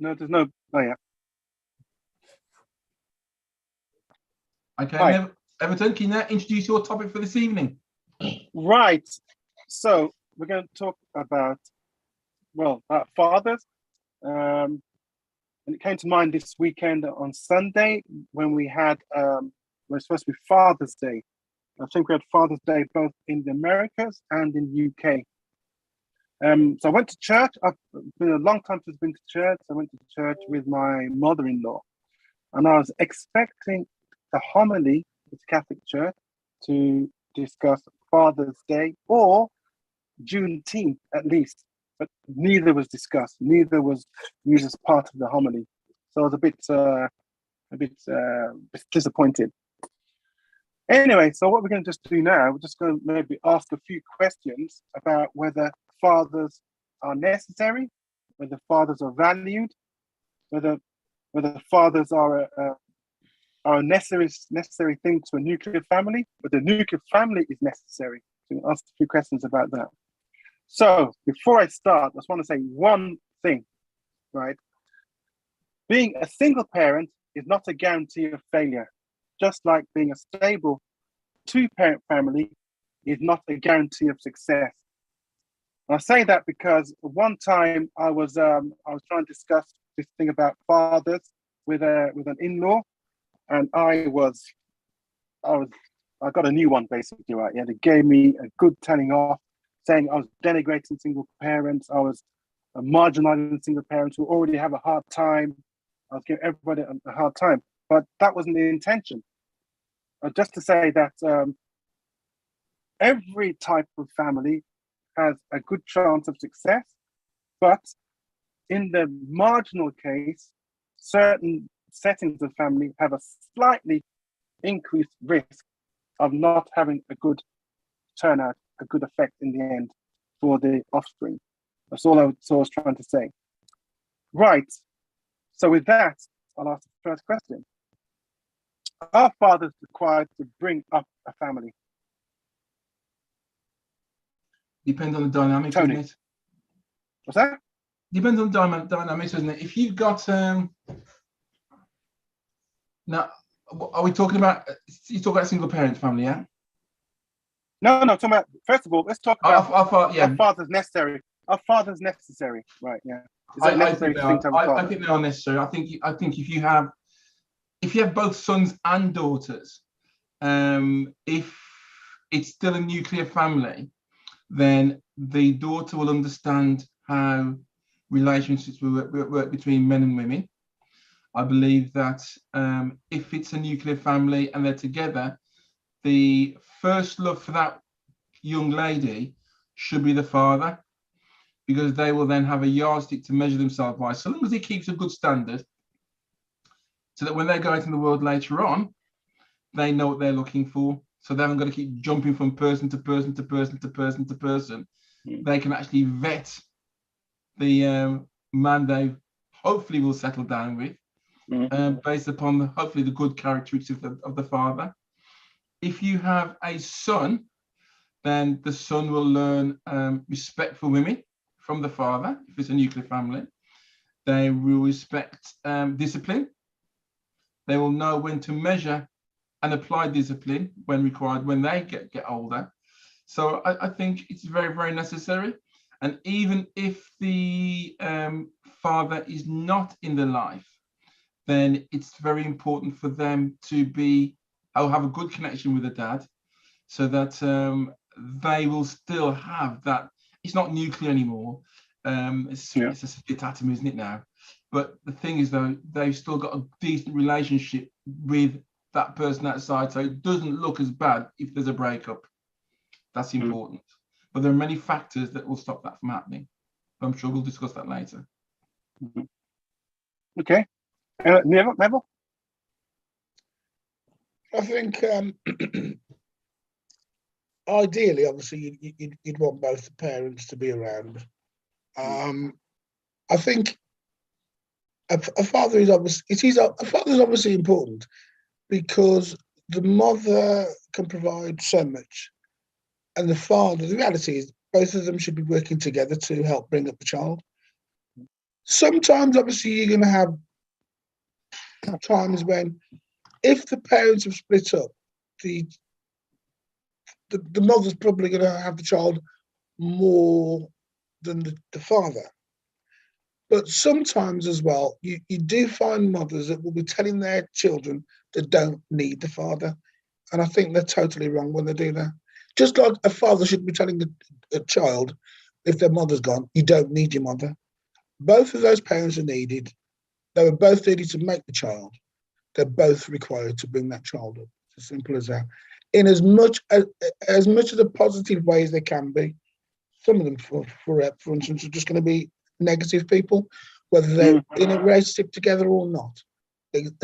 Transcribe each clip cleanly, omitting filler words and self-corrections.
No, there's no. Oh yeah. Okay, Hi. Everton, can you now introduce your topic for this evening? Right. So we're going to talk about fathers. And it came to mind this weekend on Sunday when we had it was supposed to be Father's Day. I think we had Father's Day both in the Americas and in the UK. So I went to church. I've been a long time since I've been to church. I went to church with my mother-in-law, and I was expecting a homily at the Catholic Church to discuss Father's Day or Juneteenth at least, but neither was discussed. Neither was used as part of the homily. So I was a bit disappointed. Anyway, so what we're going to just do now, we're just going to maybe ask a few questions about whether fathers are necessary, whether fathers are valued, whether fathers are a necessary thing to a nuclear family, but the nuclear family is necessary. So we'll ask a few questions about that. So before I start, I just want to say one thing, right? Being a single parent is not a guarantee of failure, just like being a stable two-parent family is not a guarantee of success. And I say that because one time I was trying to discuss this thing about fathers with an in-law, and I got a new one basically, right? Yeah, they gave me a good telling off, saying I was denigrating single parents, I was marginalizing single parents who already have a hard time. I was giving everybody a hard time, but that wasn't the intention. Just to say that every type of family has a good chance of success, but in the marginal case, certain settings of family have a slightly increased risk of not having a good turnout, a good effect in the end for the offspring. That's all I was trying to say. Right. So with that, I'll ask the first question. Are fathers required to bring up a family? Depends on the dynamics, Tony. doesn't it? What's that? Depends on the dynamics, doesn't it? If you've got now, are we talking about? You talk about single parent family, yeah? No. Talking about, first of all, let's talk about our fathers necessary. Are fathers necessary? Right. Yeah. I think they are necessary. I think if you have both sons and daughters, if it's still a nuclear family, then the daughter will understand how relationships work between men and women. I believe that if it's a nuclear family and they're together, the first love for that young lady should be the father, because they will then have a yardstick to measure themselves by, so long as he keeps a good standard, so that when they go out in the world later on, they know what they're looking for. So they haven't got to keep jumping from person to person to person to person to person. They can actually vet the man they hopefully will settle down with, based upon hopefully the good characteristics of the father. If you have a son, then the son will learn respect for women from the father. If it's a nuclear family, they will respect discipline. They will know when to measure and apply discipline when required when they get older. So I think it's very, very necessary. And even if the father is not in the life, then it's very important for them to have a good connection with the dad, so that they will still have that. It's not nuclear anymore. It's a split atom, isn't it now? But the thing is, though, they've still got a decent relationship with that person outside, so it doesn't look as bad if there's a breakup. That's important. But there are many factors that will stop that from happening. I'm sure we'll discuss that later. Okay. Neville? I think ideally, obviously, you'd want both the parents to be around. I think a father is obviously important, because the mother can provide so much, and the father, the reality is both of them should be working together to help bring up the child. Sometimes, obviously, you're going to have times when, if the parents have split up, the mother's probably going to have the child more than the father. But sometimes as well, you do find mothers that will be telling their children they don't need the father. And I think they're totally wrong when they do that. Just like a father should be telling a child, if their mother's gone, you don't need your mother. Both of those parents are needed. They were both needed to make the child. They're both required to bring that child up. It's as simple as that. In as much of the positive ways they can be. Some of them, for instance, are just going to be negative people, whether they're in a relationship together or not.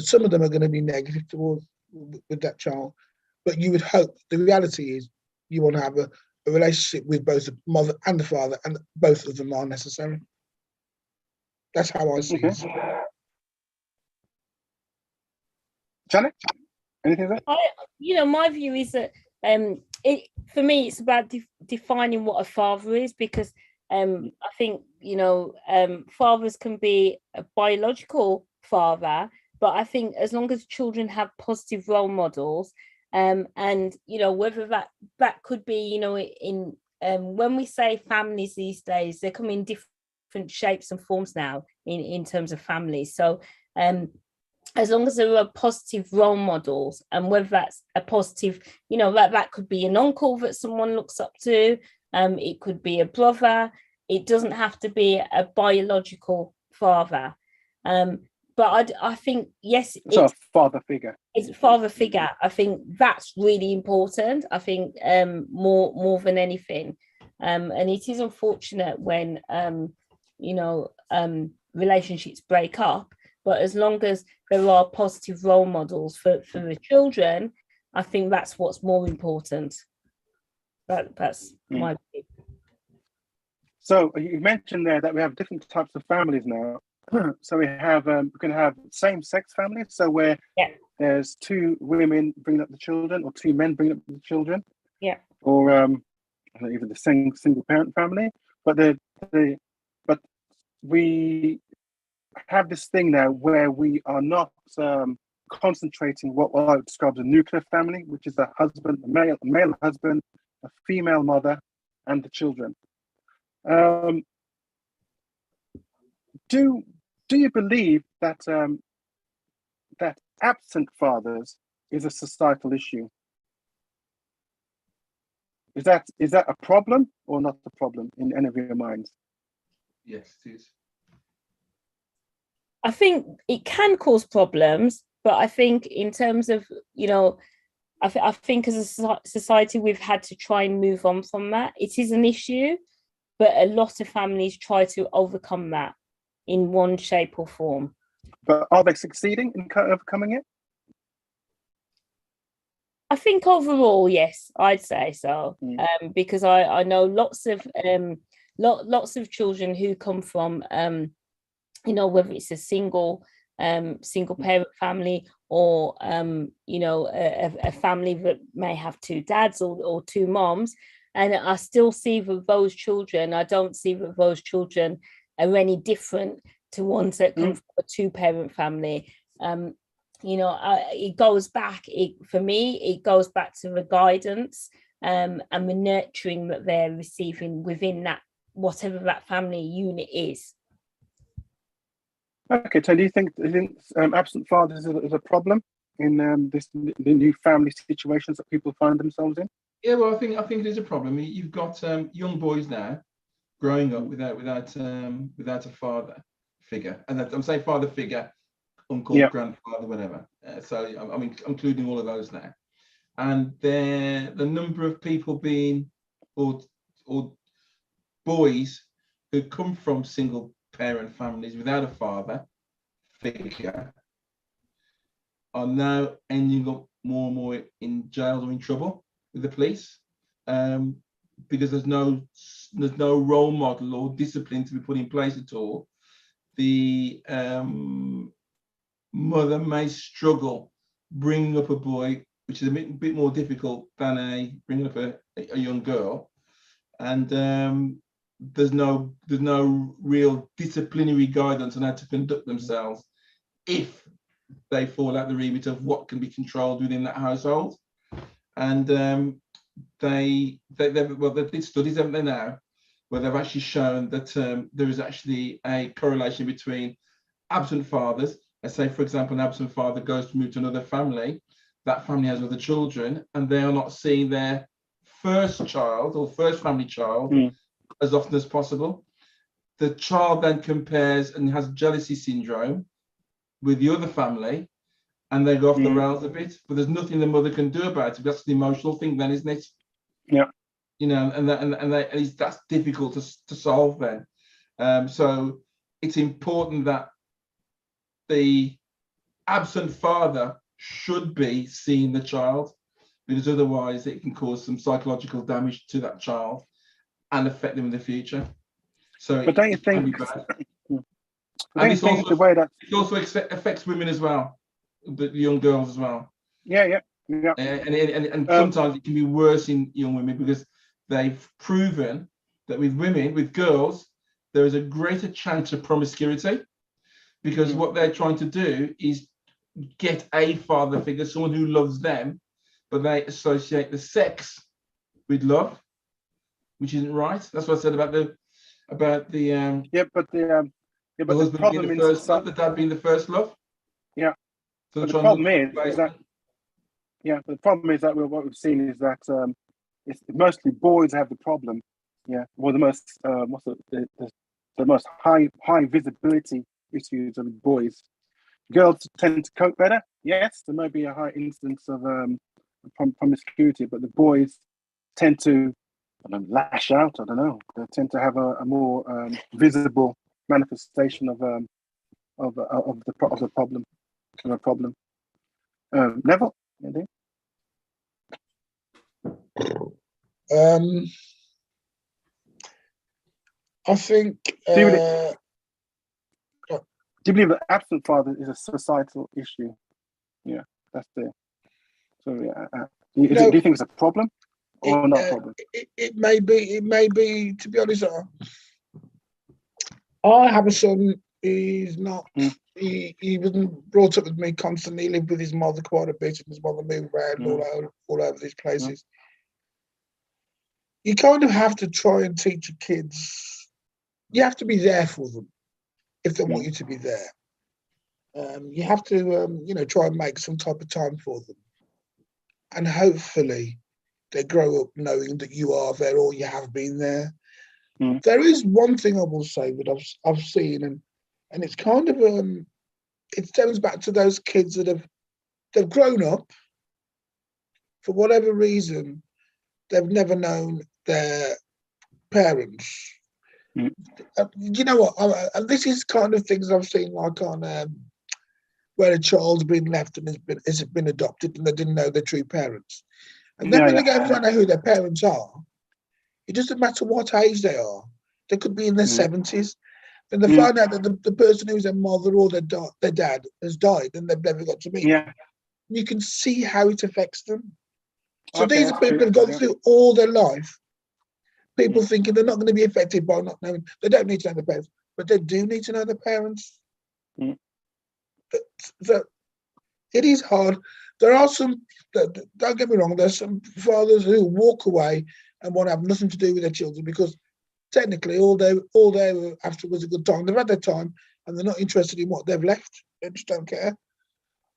Some of them are going to be negative towards with that child, but you would hope, the reality is, you want to have a relationship with both the mother and the father, and both of them are necessary. That's how I see it. Janet, anything to say? My view is that for me, it's about defining what a father is, because I think, fathers can be a biological father, but I think as long as children have positive role models, and whether that could be, in when we say families these days, they come in different shapes and forms now in terms of families. So as long as there are positive role models, and whether that's a positive, that could be an uncle that someone looks up to, it could be a brother, it doesn't have to be a biological father. But I think, yes, it's a father figure. It's a father figure. I think that's really important. I think more than anything. And it is unfortunate when, relationships break up. But as long as there are positive role models for the children, I think that's what's more important. That's my view. So you mentioned there that we have different types of families now. So we can have same-sex families, so where there's two women bringing up the children, or two men bringing up the children. Yeah. Or even the single-parent family. But we have this thing now where we are not concentrating what I would describe as a nuclear family, which is a husband, a male husband, a female mother, and the children. Do you believe that that absent fathers is a societal issue? Is that a problem or not a problem in any of your minds? Yes, it is. I think it can cause problems, but I think in terms of, I think as a society, we've had to try and move on from that. It is an issue, but a lot of families try to overcome that in one shape or form. But are they succeeding in overcoming it? I think overall, yes, I'd say so. Because I know lots of children who come from, whether it's a single parent family, or a family that may have two dads or two moms, and I still see that those children, I don't see that those children are any different to ones that come from a two-parent family. It goes back, for me, it goes back to the guidance and the nurturing that they're receiving within that, whatever that family unit is. Okay, so do you think absent fathers is a problem in the new family situations that people find themselves in? Yeah, well, I think it is a problem. You've got young boys now growing up without a father figure, and I'm saying father figure, uncle, grandfather, whatever. So I'm including all of those now, and the number of people being or boys who come from single parent families without a father figure are now ending up more and more in jail or in trouble with the police, because there's no role model or discipline to be put in place at all. The mother may struggle bringing up a boy, which is a bit more difficult than bringing up a young girl, and there's no real disciplinary guidance on how to conduct themselves if they fall out the remit of what can be controlled within that household. And they did studies, haven't they, now, where they've actually shown that there is actually a correlation between absent fathers. Let's say, for example, an absent father goes to move to another family, that family has other children, and they are not seeing their first child or first family child as often as possible. The child then compares and has jealousy syndrome with the other family, and they go off the rails a bit. But there's nothing the mother can do about it. That's the emotional thing, then, isn't it? Yeah. You know, that's difficult to solve then. So it's important that the absent father should be seeing the child, because otherwise it can cause some psychological damage to that child and affect them in the future. So, but don't you think? And it also affects women as well, the young girls as well. Yeah. And sometimes it can be worse in young women, because they've proven that with girls, there is a greater chance of promiscuity, because what they're trying to do is get a father figure, someone who loves them, but they associate the sex with love, which isn't right. That's what I said about the but the husband problem being the first love, the dad being the first love. Yeah. So the problem is that the problem is that what we've seen is that it's mostly boys have the problem. Yeah. Well, the most the most high visibility issues of boys. Girls tend to cope better. Yes, there may be a high instance of promiscuity, but the boys tend to lash out. I don't know. They tend to have a more visible manifestation of the problem. Of a problem. Neville, anything? I think. Do you believe that absent father is a societal issue? Yeah, that's the. So do you think it's a problem or not a problem? It may be. It may be. To be honest, I have a son. He's not. He wasn't brought up with me constantly. He lived with his mother quite a bit, and his mother moved around all over these places. You kind of have to try and teach your kids. You have to be there for them if they want you to be there. You have to, try and make some type of time for them, and hopefully they grow up knowing that you are there or you have been there. There is one thing I will say that I've seen, and it's kind of it stems back to those kids that they've grown up for whatever reason. They've never known their parents. You know what? And this is kind of things I've seen, like on where a child's been left and has been adopted, and they didn't know their true parents. And then when they go and find out who their parents are, it doesn't matter what age they are. They could be in their 70s. Then they find out that the person who's their mother or their dad has died, and they've never got to meet. Yeah. You can see how it affects them. So these are people who've gone through all their life. People thinking they're not going to be affected by not knowing. They don't need to know their parents, but they do need to know their parents. But it is hard. There are some. Don't get me wrong. There's some fathers who walk away and want to have nothing to do with their children, because technically all they were after was a good time. They've had their time and they're not interested in what they've left. They just don't care.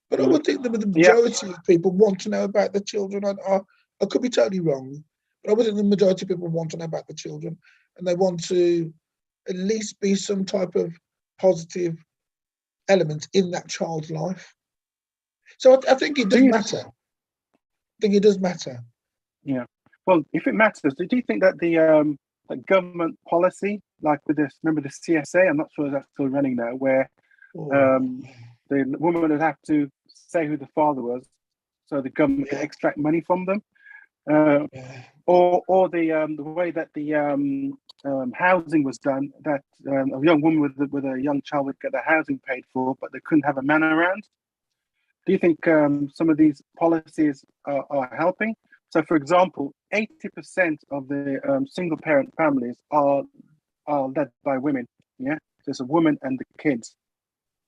But I would think that the majority of people want to know about their children. I could be totally wrong, but I would think the majority of people want to know about the children, and they want to at least be some type of positive element in that child's life. So I think it does matter. I think it does matter. Yeah. Well, if it matters, do you think that the government policy, like with this, remember the CSA? I'm not sure if that's still running now, where the woman would have to say who the father was, so the government could extract money from them, or the way that the housing was done, that a young woman with a young child would get the housing paid for, but they couldn't have a man around. Do you think some of these policies are helping? So, for example, 80% of the single-parent families are are led by women. Yeah, so it's a woman and the kids,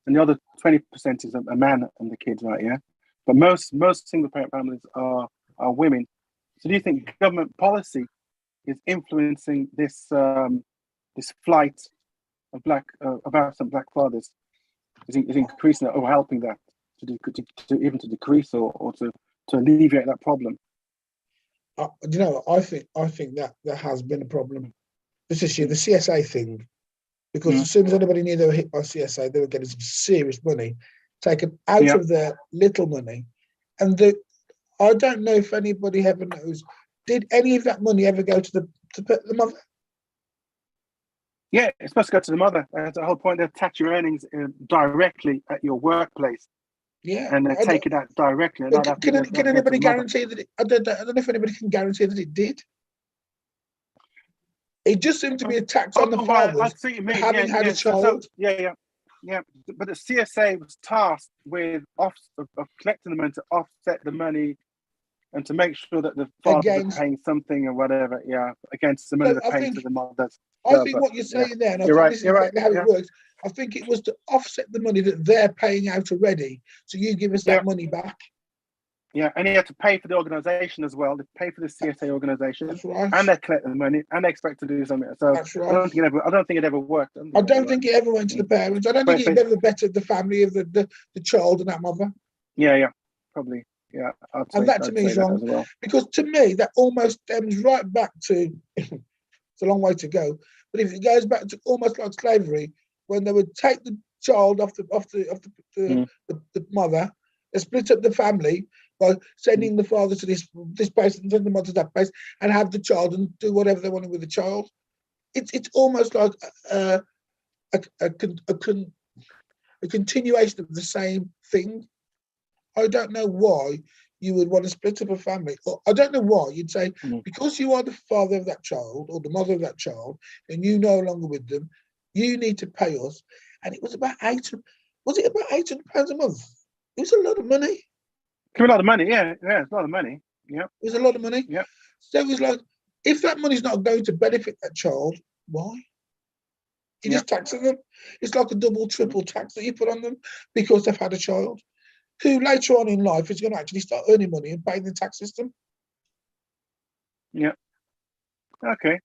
and the other 20% is a man and the kids, right? Yeah, but most single parent families are women. So do you think government policy is influencing this this flight of absent black fathers? Is increasing that or helping that to even to decrease or to alleviate that problem? You know, I think that there has been a problem. This issue, the CSA thing, because as soon as anybody knew they were hit by CSA, they were getting some serious money taken out of their little money. And I don't know if anybody ever knows, did any of that money ever go to the mother? Yeah, it's supposed to go to the mother. That's the whole point. They tax your earnings directly at your workplace. Yeah, and they take it out directly. Can anybody guarantee that? I don't know if anybody can guarantee that it did. It just seemed to be a tax on the fathers having had a child. Yeah. But the CSA was tasked with of collecting the money to offset the money and to make sure that the fathers are paying something or whatever. Yeah, against the money they're paying to the mothers. I think what you're saying there, and I think this is exactly how it works. I think it was to offset the money that they're paying out already. So you give us that money back. Yeah, and you have to pay for the organisation as well. They pay for the CSA organisation, right. And they collect the money, and they expect to do something. So that's right. I don't think it ever worked. I don't think it ever went to the parents. I don't think it ever bettered the family of the child and that mother. Yeah, probably. Yeah, and that to me is wrong, well. Because to me that almost stems right back to. It's a long way to go, but if it goes back to almost like slavery, when they would take the child off the mother, they split up the family by sending the father to this place and sending the mother to that place, and have the child and do whatever they wanted with the child. It's almost like a continuation of the same thing. I don't know why you would want to split up a family. Or I don't know why you'd say, because you are the father of that child or the mother of that child, and you no longer with them, you need to pay us. And it was about £800 a month? It was a lot of money. It's a lot of money, yeah, it's a lot of money. Yeah. It was a lot of money. Yeah. So it was like, if that money's not going to benefit that child, why? You're just taxing them. It's like a double, triple tax that you put on them because they've had a child, who later on in life is going to actually start earning money and paying the tax system. Yeah. Okay.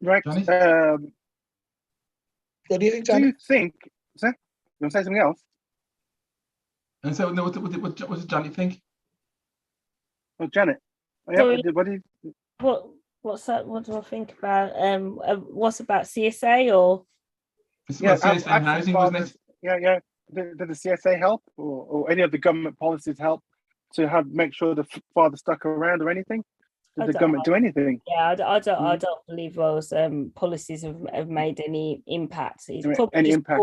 Right. What do you think, Danny? Do you think? You want to say something else? And so, no, what does Janet think? Oh, Janet. What's that? What do I think about? What's about CSA or? It's about CSA housing, wasn't it? Yeah. Did the CSA help, or any of the government policies help to make sure the father stuck around or anything? Did the government do anything? Yeah, I don't believe those policies have made any impact. It's probably any impact?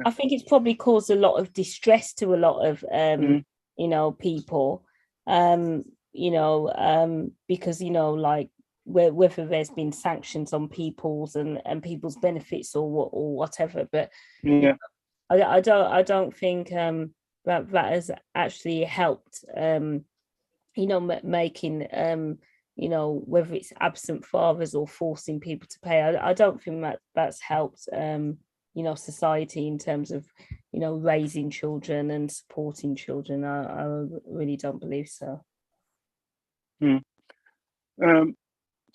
I think it's probably caused a lot of distress to a lot of people. Because like whether there's been sanctions on people's and people's benefits or whatever, but yeah. I don't think that has actually helped. Making whether it's absent fathers or forcing people to pay. I don't think that's helped. Society in terms of raising children and supporting children. I really don't believe so.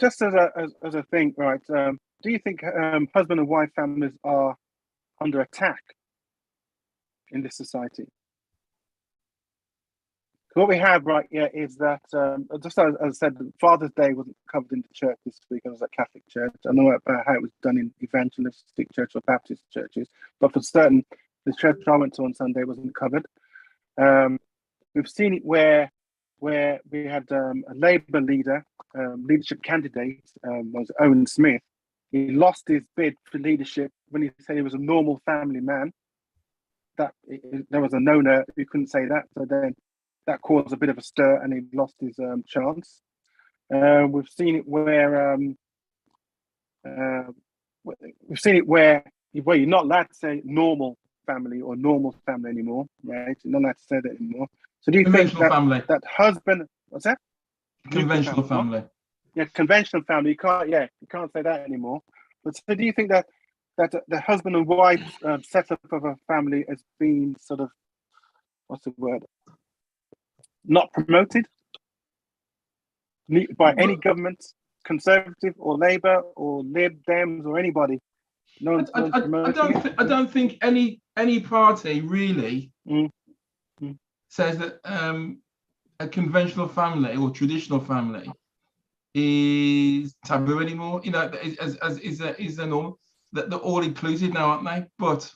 Just as a thing, right? Do you think husband and wife families are under attack in this society? What we have is that just as I said, Father's Day wasn't covered in the church this week. I was at Catholic church. I don't know how it was done in evangelistic church or Baptist churches, but for certain, the church I went to on Sunday wasn't covered. We've seen it where we had a Labour leadership candidate, was Owen Smith. He lost his bid for leadership when he said he was a normal family man. There was a no-no who couldn't say that, so then that caused a bit of a stir, and he lost his chance. We've seen it where you're not allowed to say normal family or normal family anymore, right? You're not allowed to say that anymore. So do you think that husband? What's that? Conventional family. conventional family. You can't say that anymore. But so do you think that the husband and wife setup of a family has been sort of, what's the word, not promoted by any government, Conservative or Labour or Lib Dems or anybody? I don't think any party really says that a conventional family or traditional family is taboo anymore. You know, as is the norm, that they're all inclusive now, aren't they? But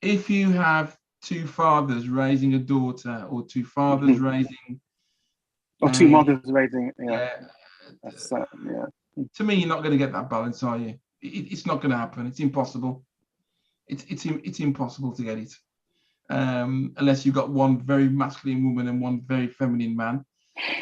if you have two fathers raising a daughter, or two fathers raising, or two mothers raising, to me, you're not going to get that balance, are you? It's not going to happen. It's impossible. It's impossible to get it, unless you've got one very masculine woman and one very feminine man.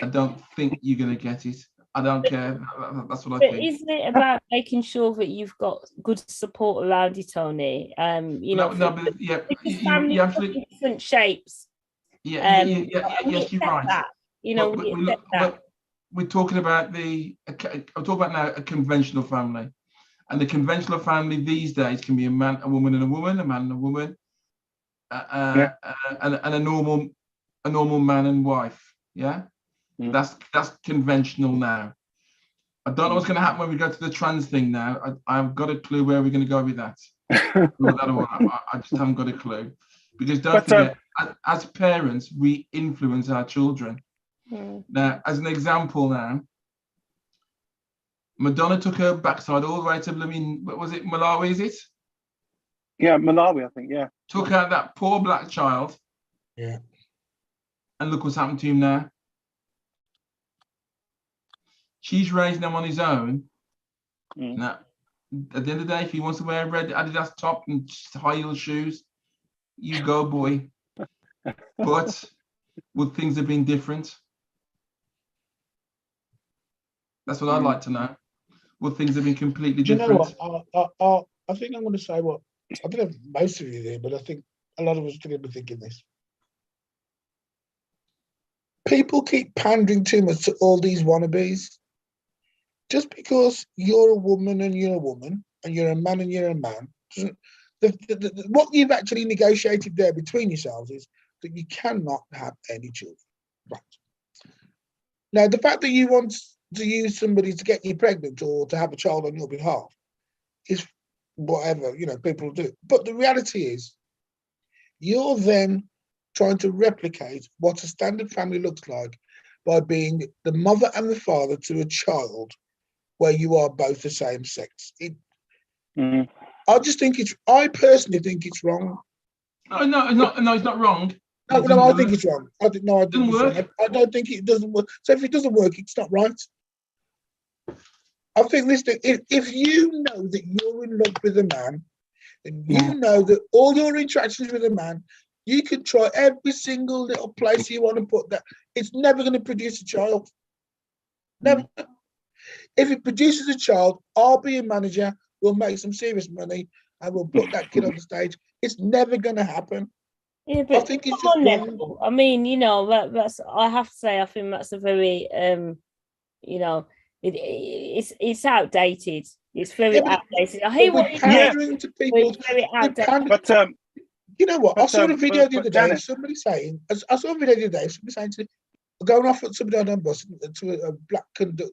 I don't think you're going to get it. I don't care. That's what I think. Isn't it about making sure that you've got good support around you, Tony? You know, you absolutely different shapes. Yes, you're right. That, you know, we're talking about I'm talking about now a conventional family, and the conventional family these days can be a man, a woman, and a woman, a man and a woman, and a normal man and wife. Yeah. That's conventional now. I don't know what's going to happen when we go to the trans thing now. I've got a clue where we're going to go with that. I just haven't got a clue, because don't forget, as parents, we influence our children. Now, as an example, Madonna took her backside all the way to what was it, Malawi? Is it? Yeah, Malawi, I think. Yeah. Took out that poor black child. Yeah. And look what's happened to him now. She's raising him on his own. Now, at the end of the day, if he wants to wear a red Adidas top and high heel shoes, you go, boy. But would things have been different? That's what I'd like to know. Would things have been completely different? You know what? I think I'm going to say what I don't know if most of you did, but I think a lot of us are going to be thinking this. People keep pandering too much to all these wannabes. Just because you're a woman and you're a woman, and you're a man and you're a man, what you've actually negotiated there between yourselves is that you cannot have any children. Right. Now, the fact that you want to use somebody to get you pregnant or to have a child on your behalf is whatever, people do. But the reality is, you're then trying to replicate what a standard family looks like by being the mother and the father to a child where you are both the same sex. I personally think it's wrong. No, it's not wrong. No, I think it's wrong. I don't think it doesn't work. So if it doesn't work, it's not right. I think if you know that you're in love with a man, and you know that all your interactions with a man, you can try every single little place you want to put that, it's never going to produce a child. Never. If it produces a child, I'll be a manager, we'll make some serious money, and we'll put that kid on the stage. It's never going to happen. Yeah, but I think it's just wrong. I mean, that's. I have to say, I think that's a very, it's outdated. It's very outdated. I hate what you're doing to people. It's very outdated. But you know what? I saw a video the other day. Somebody saying, going off at somebody on a bus to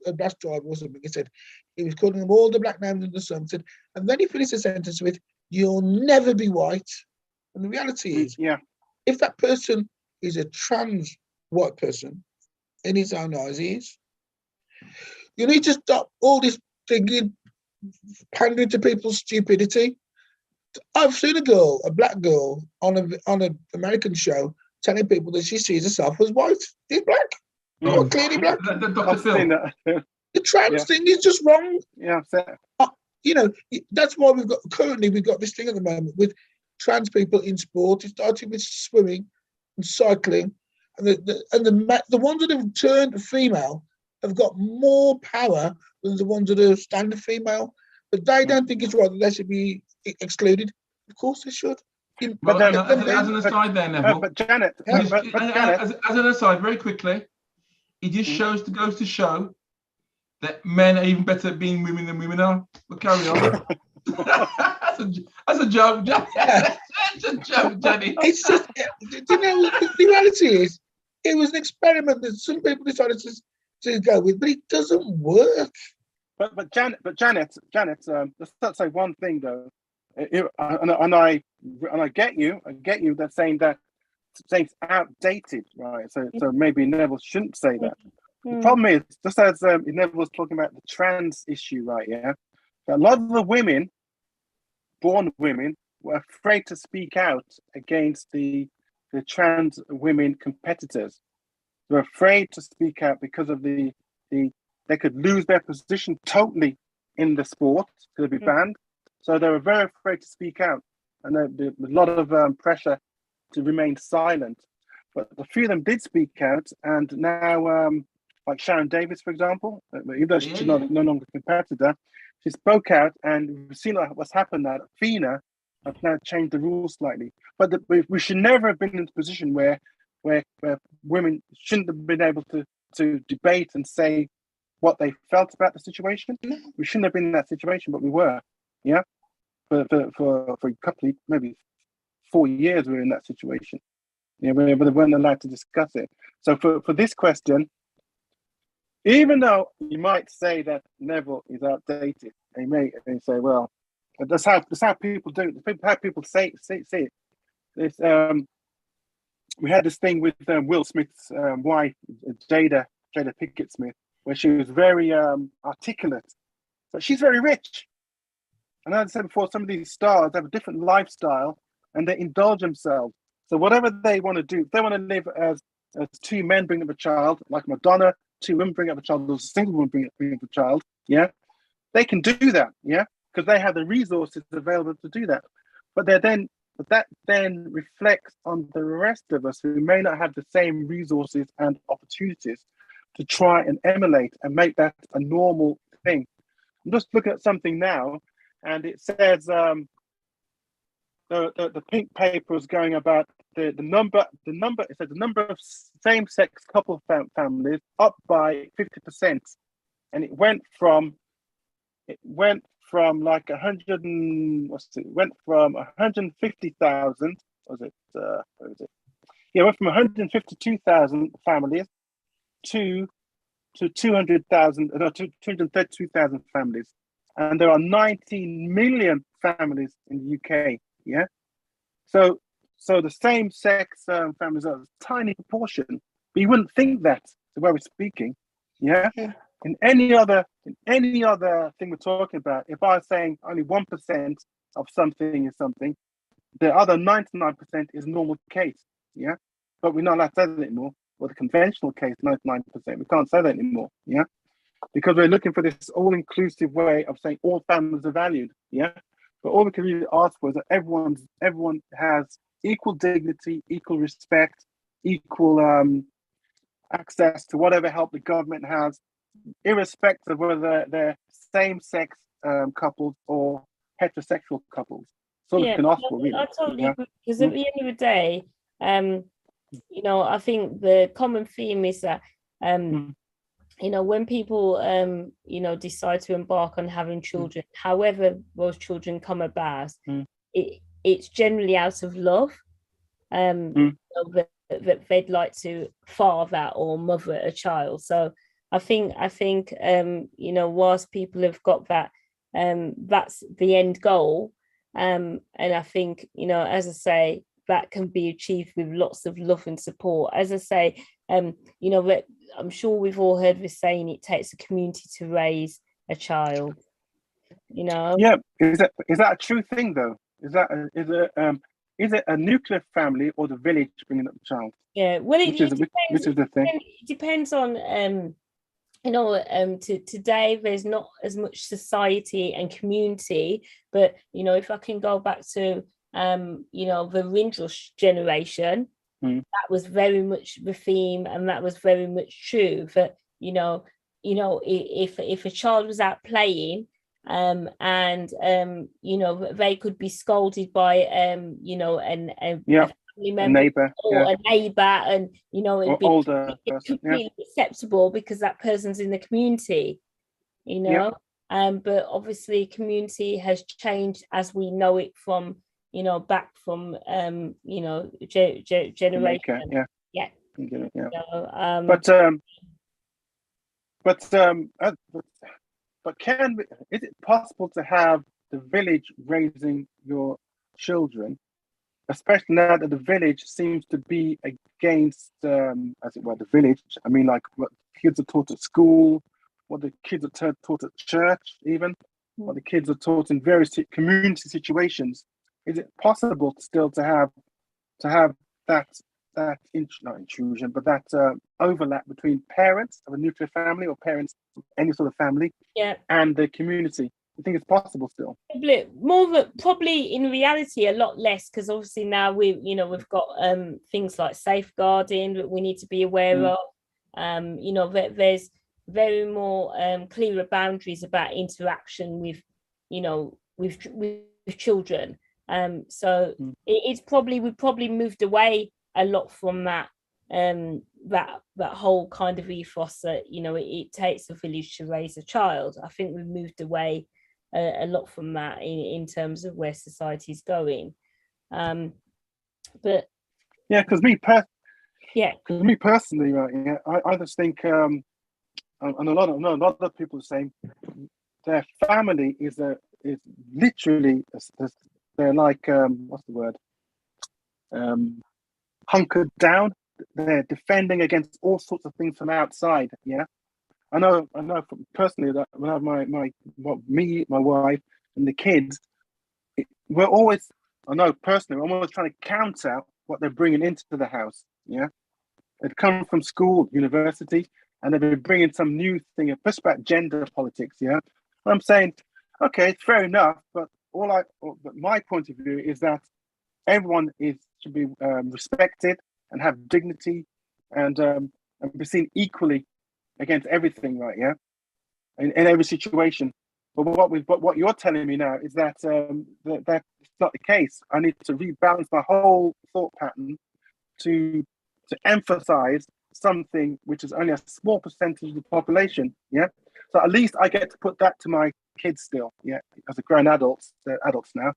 a bus driver or something. He said he was calling them all the black names in the sun. Said, and then he finished the sentence with, "You'll never be white." And the reality is, if that person is a trans white person, in his own eyes, he is. You need to stop all this thinking, pandering to people's stupidity. I've seen a black girl, on an American show, telling people that she sees herself as white. She's black. You're clearly black. The trans thing is just wrong. Yeah, that's why we've got this thing at the moment with trans people in sport. It started with swimming and cycling, and the ones that have turned female have got more power than the ones that are standard female. But they don't think it's right that they should be excluded. Of course they should. Well, as an aside there, Neville. But Janet, as an aside, very quickly, It just goes to show that men are even better at being women than women are. But carry on. That's a joke, Johnny. That's a joke, Johnny. It's just, you know, the reality is, it was an experiment that some people decided to go with, but it doesn't work. But Janet, let's not say one thing though. And I get you. That saying it's outdated, right? So maybe Neville shouldn't say that. The problem is, just as Neville was talking about the trans issue, right? Yeah, a lot of the women, born women, were afraid to speak out against the trans women competitors. They're afraid to speak out because of they could lose their position totally in the sport, they'd be banned. So they were very afraid to speak out, and there was a lot of pressure to remain silent. But a few of them did speak out, and now, like Sharon Davis, for example, even though she's no longer a competitor, she spoke out, and we've seen what's happened now. FINA have now changed the rules slightly, but we should never have been in a position where women shouldn't have been able to debate and say what they felt about the situation. We shouldn't have been in that situation, but we were. Yeah, for a couple of, maybe 4 years, we were in that situation. Yeah, but they weren't allowed to discuss it. So for this question, even though you might say that Neville is outdated, they may say, well, that's how people do it. How people say it. It's, we had this thing with Will Smith's wife, Jada Pinkett Smith, where she was very articulate, but she's very rich. And as I said before, some of these stars have a different lifestyle, and they indulge themselves. So whatever they want to do, if they want to live as two men bring up a child, like Madonna, two women bring up a child, or a single woman bring up a child, yeah, they can do that, yeah, because they have the resources available to do that. But that then reflects on the rest of us who may not have the same resources and opportunities to try and emulate and make that a normal thing. I'm just looking at something now, and it says the pink paper is going about the number. It says the number of same-sex couple families up by 50%, and it went from like 150,000. Was it? Where is it? Yeah, it went from 152,000 families to 200,000, no, to 232,000 families, and there are 19 million families in the UK. Yeah, so the same-sex families are a tiny proportion, but you wouldn't think that the way we're speaking. Yeah. In any other thing we're talking about, if I was saying only 1% of something is something, the other 99% is normal case. Yeah, but we're not allowed to say that anymore. Or the conventional case, 99%, we can't say that anymore. Yeah, because we're looking for this all-inclusive way of saying all families are valued. Yeah, but all we can really ask for is that everyone has equal dignity, equal respect, equal access to whatever help the government has, irrespective of whether they're same-sex couples or heterosexual couples. So we can ask for, really. I totally agree, because at the end of the day, you know, I think the common theme is that you know, when people you know, decide to embark on having children, however those children come about, it's generally out of love, that they'd like to father or mother a child. So I think you know, whilst people have got that, that's the end goal, and I think, you know, as I say, that can be achieved with lots of love and support. As I say, you know, I'm sure we've all heard the saying, it takes a community to raise a child. You know. Yeah, is that a true thing though? Is it a nuclear family or the village bringing up the child? Yeah, well, which is the thing. It depends on you know, today there's not as much society and community, but you know, if I can go back to you know, the Windrush generation, that was very much the theme, and that was very much true. That you know, if a child was out playing, and you know, they could be scolded by you know, a a neighbor, or a neighbor, and it'd be older person, completely acceptable because that person's in the community, but obviously community has changed as we know it from back from generation. But is it possible to have the village raising your children, especially now that the village seems to be against, as it were, the village? I mean, like what kids are taught at school, what the kids are taught at church, even what the kids are taught in various community situations. Is it possible still to have that not intrusion, but that overlap between parents of a nuclear family or parents of any sort of family and the community? I think it's possible still. Probably in reality a lot less, because obviously now we've got things like safeguarding that we need to be aware of. There's very more clearer boundaries about interaction with children. So it's probably we've probably moved away a lot from that whole kind of ethos that it takes a village to raise a child. I think we've moved away a lot from that in terms of where society's going. But because me personally, right? I just think, and a lot of people are saying their family is literally they're like what's the word? Hunkered down. They're defending against all sorts of things from outside. Yeah. I know personally that when I have my wife and the kids, we're always trying to counter what they're bringing into the house. Yeah, they come from school, university, and they've been bringing some new thing, especially about gender politics. Yeah, I'm saying, okay, it's fair enough, but my point of view is that everyone should be respected and have dignity and be seen equally against everything, right? Yeah, in every situation. But what you're telling me now is that that's not the case. I need to rebalance my whole thought pattern to emphasize something which is only a small percentage of the population. Yeah, so at least I get to put that to my kids still. Yeah, as a grown adults, they're adults now.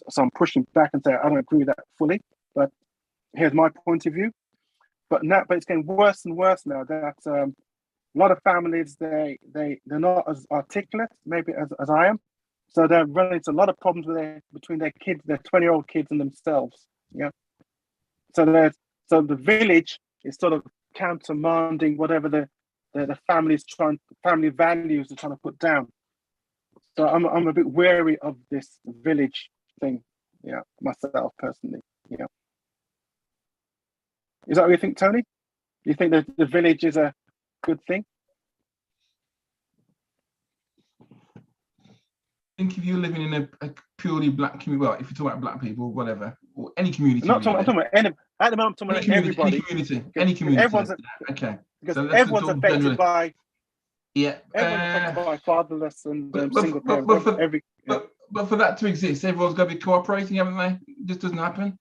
So I'm pushing back and saying I don't agree with that fully, but here's my point of view. But it's getting worse and worse now that a lot of families they're not as articulate maybe as I am, so they're running into a lot of problems between their kids, their 20-year-old kids and themselves. Yeah, so the village is sort of countermanding whatever the family values are trying to put down. So I'm a bit wary of this village thing. Yeah, myself personally. Yeah. Is that what you think, Tony? Do you think that the village is a good thing? I think if you're living in a purely black community, well, if you're talking about black people, whatever, or any community, I'm talking about at the moment, I'm talking about everybody. Any community. Everyone's okay. Because everyone's affected by. Yeah. Everyone's affected by fatherless and single parents. But for that to exist, everyone's got to be cooperating, haven't they? It just doesn't happen.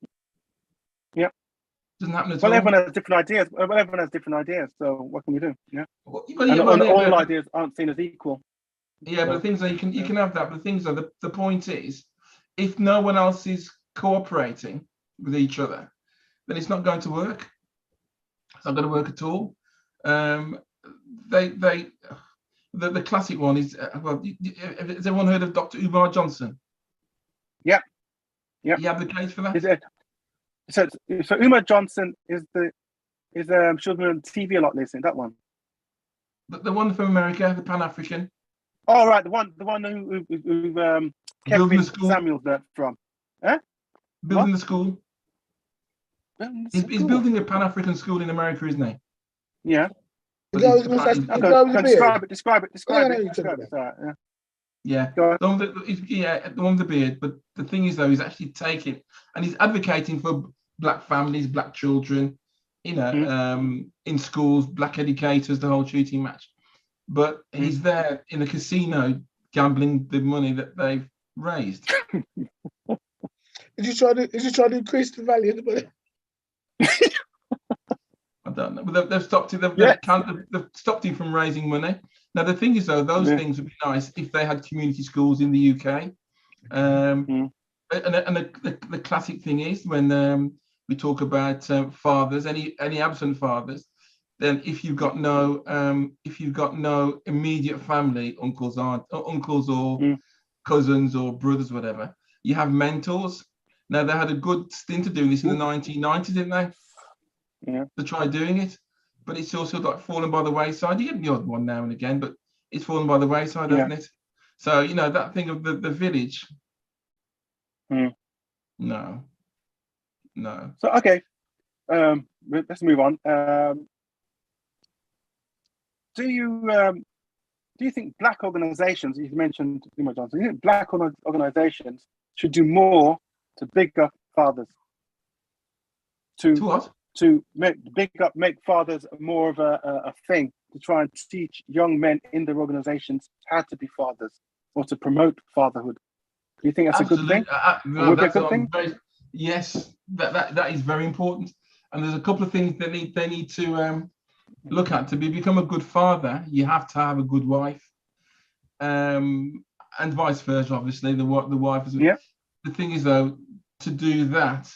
Yeah. Doesn't happen at all. Everyone has different ideas. So what can we do? Yeah. All ideas aren't seen as equal. Yeah, but the things are you can have that. But the things are the point is, if no one else is cooperating with each other, then it's not going to work. It's not going to work at all. The classic one is has everyone heard of Dr. Umar Johnson? Yeah. You advocate for that? So Umar Johnson is she was on TV a lot lately. That one. The one from America, the Pan-African. Oh right, the one who Kevin Samuels from. Huh? Building the school. He's building a Pan-African school in America, isn't he? Yeah. Describe it. Yeah. The one with the beard. But the thing is, though, he's actually taking and he's advocating for black families, black children, in schools, black educators, the whole shooting match. But he's there in a casino gambling the money that they've raised. Is he trying to increase the value of the money? don't know. They've stopped it. Yes. They've stopped him from raising money. Now the thing is, though, those things would be nice if they had community schools in the UK. And the classic thing is when we talk about fathers, any absent fathers, then if you've got no immediate family, uncles or cousins or brothers, whatever, you have mentors. Now they had a good stint of doing this in the 1990s, didn't they? Yeah. To try doing it, but it's also like fallen by the wayside. You get the odd one now and again, but it's fallen by the wayside, hasn't it? So that thing of the village. No. So okay, let's move on. Do you think black organizations, you mentioned Umar Johnson, do you think black organizations should do more to big up fathers? To what? To make fathers more of a thing, to try and teach young men in their organizations how to be fathers or to promote fatherhood. Do you think that's Absolutely. a good thing? Yes, that is very important. And there's a couple of things they need to look at. To become a good father, you have to have a good wife, and vice versa. Obviously, the wife is. Yeah. The thing is, though, to do that,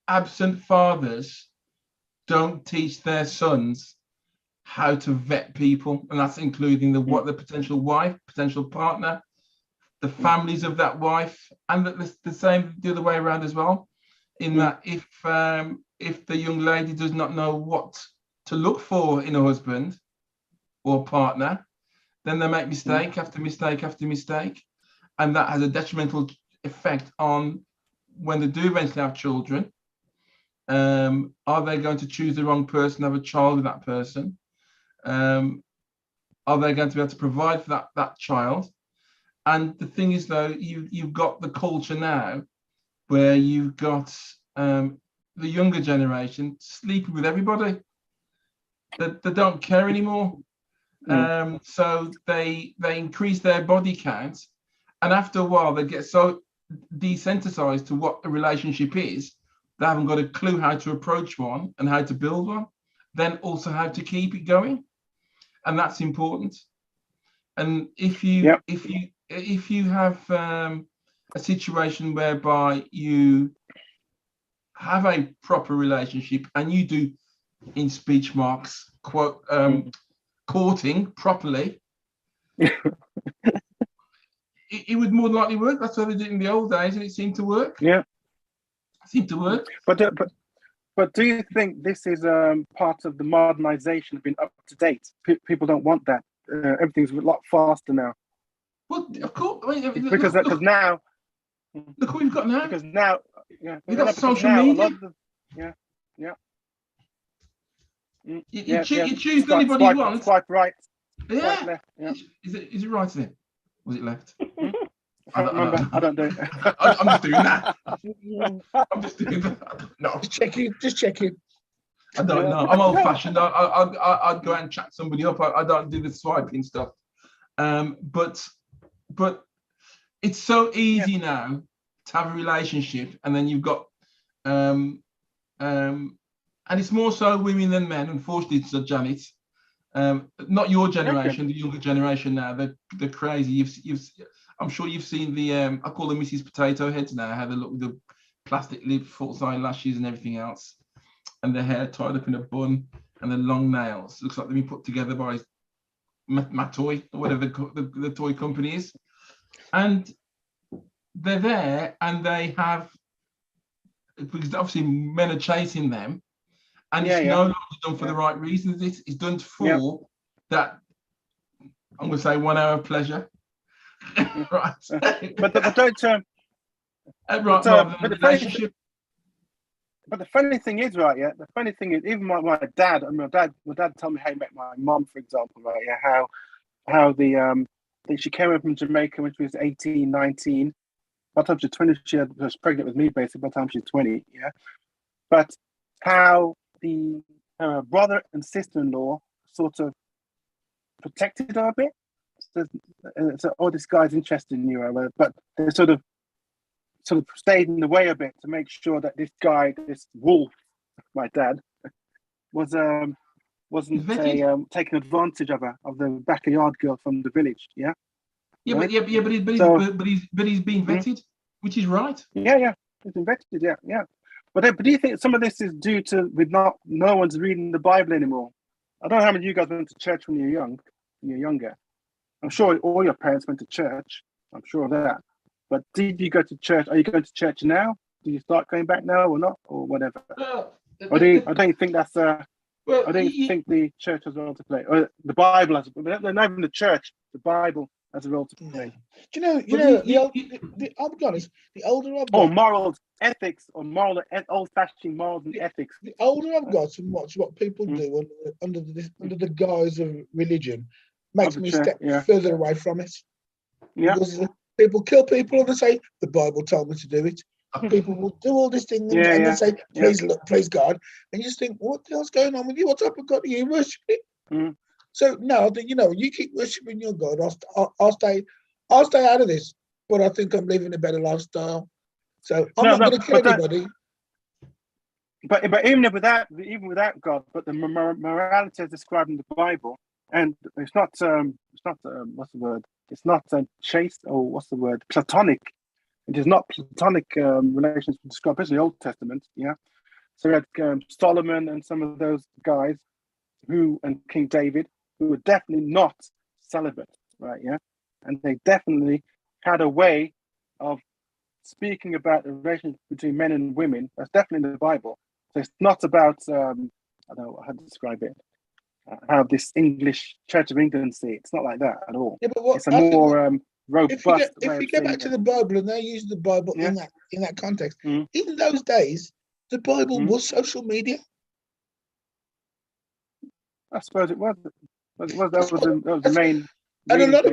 absent fathers don't teach their sons how to vet people, and that's including the potential wife, potential partner, the families of that wife, and the same the other way around as well. In that, if the young lady does not know what to look for in a husband or partner, then they make mistake after mistake after mistake, and that has a detrimental effect on when they do eventually have children. Are they going to choose the wrong person, have a child with that person? Are they going to be able to provide for that child? And the thing is, though, you've got the culture now where you've got the younger generation sleeping with everybody. They don't care anymore. So they increase their body count, and after a while they get so desensitized to what a relationship is, they haven't got a clue how to approach one and how to build one, then also how to keep it going, and that's important. And if you have a situation whereby you have a proper relationship and you do, in speech marks, quote, courting properly, it would more than likely work. That's what they did in the old days, and it seemed to work. Yeah. Seemed to work. But do you think this is part of the modernization of being up to date? People don't want that. Everything's a lot faster now. Well, of course. I mean, because now. Look what we've got now. Because now, we've got social media. You choose anybody you want. Swipe right. Yeah. Swipe left, yeah. Is it right then? Was it left? I don't remember. I don't do it. I'm just doing that. I'm just doing that. No. Just checking. I don't know. I'm old-fashioned. I'd go out and chat somebody up. I don't do the swiping stuff. But it's so easy now to have a relationship, and then you've got and it's more so women than men. Unfortunately, so Janet, not your generation, the younger generation now. They're crazy. I'm sure you've seen the I call them Mrs. Potato Heads now. How they look with the plastic lip, false eyelashes, and everything else, and their hair tied up in a bun, and the long nails. Looks like they've been put together by Matoy or whatever the toy company is, and they're there, and they have, because obviously men are chasing them, and it's no longer done for the right reasons. It's done for that, I'm going to say, 1 hour of pleasure. Right. But don't right, but the funny thing is, right? Yeah, the funny thing is, even my dad told me how he met my mom, for example, right? Yeah, how she came over from Jamaica when she was 18, 19. By the time she was 20, she was pregnant with me, basically. By the time she was 20, yeah. But how her brother and sister-in-law sort of protected her a bit. So this guy's interested in you, but they sort of stayed in the way a bit to make sure that this guy, this wolf, my dad, wasn't taking advantage of the backyard girl from the village. Yeah. Yeah, right? but he's being vetted, which is right. Yeah, he's been vetted. Yeah. But do you think some of this is due to no one's reading the Bible anymore? I don't know how many of you guys went to church when you're younger. I'm sure all your parents went to church. I'm sure of that. But did you go to church? Are you going to church now? Do you start going back now or not, or whatever? I don't think that's I don't think the church has a role to play, or the Bible has. Not even the church. The Bible has a role to play. Do you know? I'll be honest. The older I've got, or morals, ethics, or old-fashioned morals and ethics. The older I've got and watch what people do under the guise of religion makes me step further away from it. Yeah. Because people kill people and they say the Bible told me to do it. People will do all this thing and they say praise God, and you just think, what the hell's going on with you? What type of God are you worshiping? So no, I think you keep worshiping your God. I'll stay out of this, but I think I'm living a better lifestyle. So I'm not going to kill anybody. But even without God, but the morality as described in the Bible, and it's not what's the word? It's not chaste, or what's the word? Platonic. It is not platonic relations described, especially the Old Testament. Yeah. So we had Solomon and some of those guys and King David, who were definitely not celibate, right? Yeah. And they definitely had a way of speaking about the relationship between men and women. That's definitely in the Bible. So it's not about, I don't know how to describe it, how this English Church of England see it. It's not like that at all. Yeah, but it's a more robust if you go back to the Bible, and they use the Bible in that context, in those days, the Bible was social media. I suppose it was. That was the main. And a lot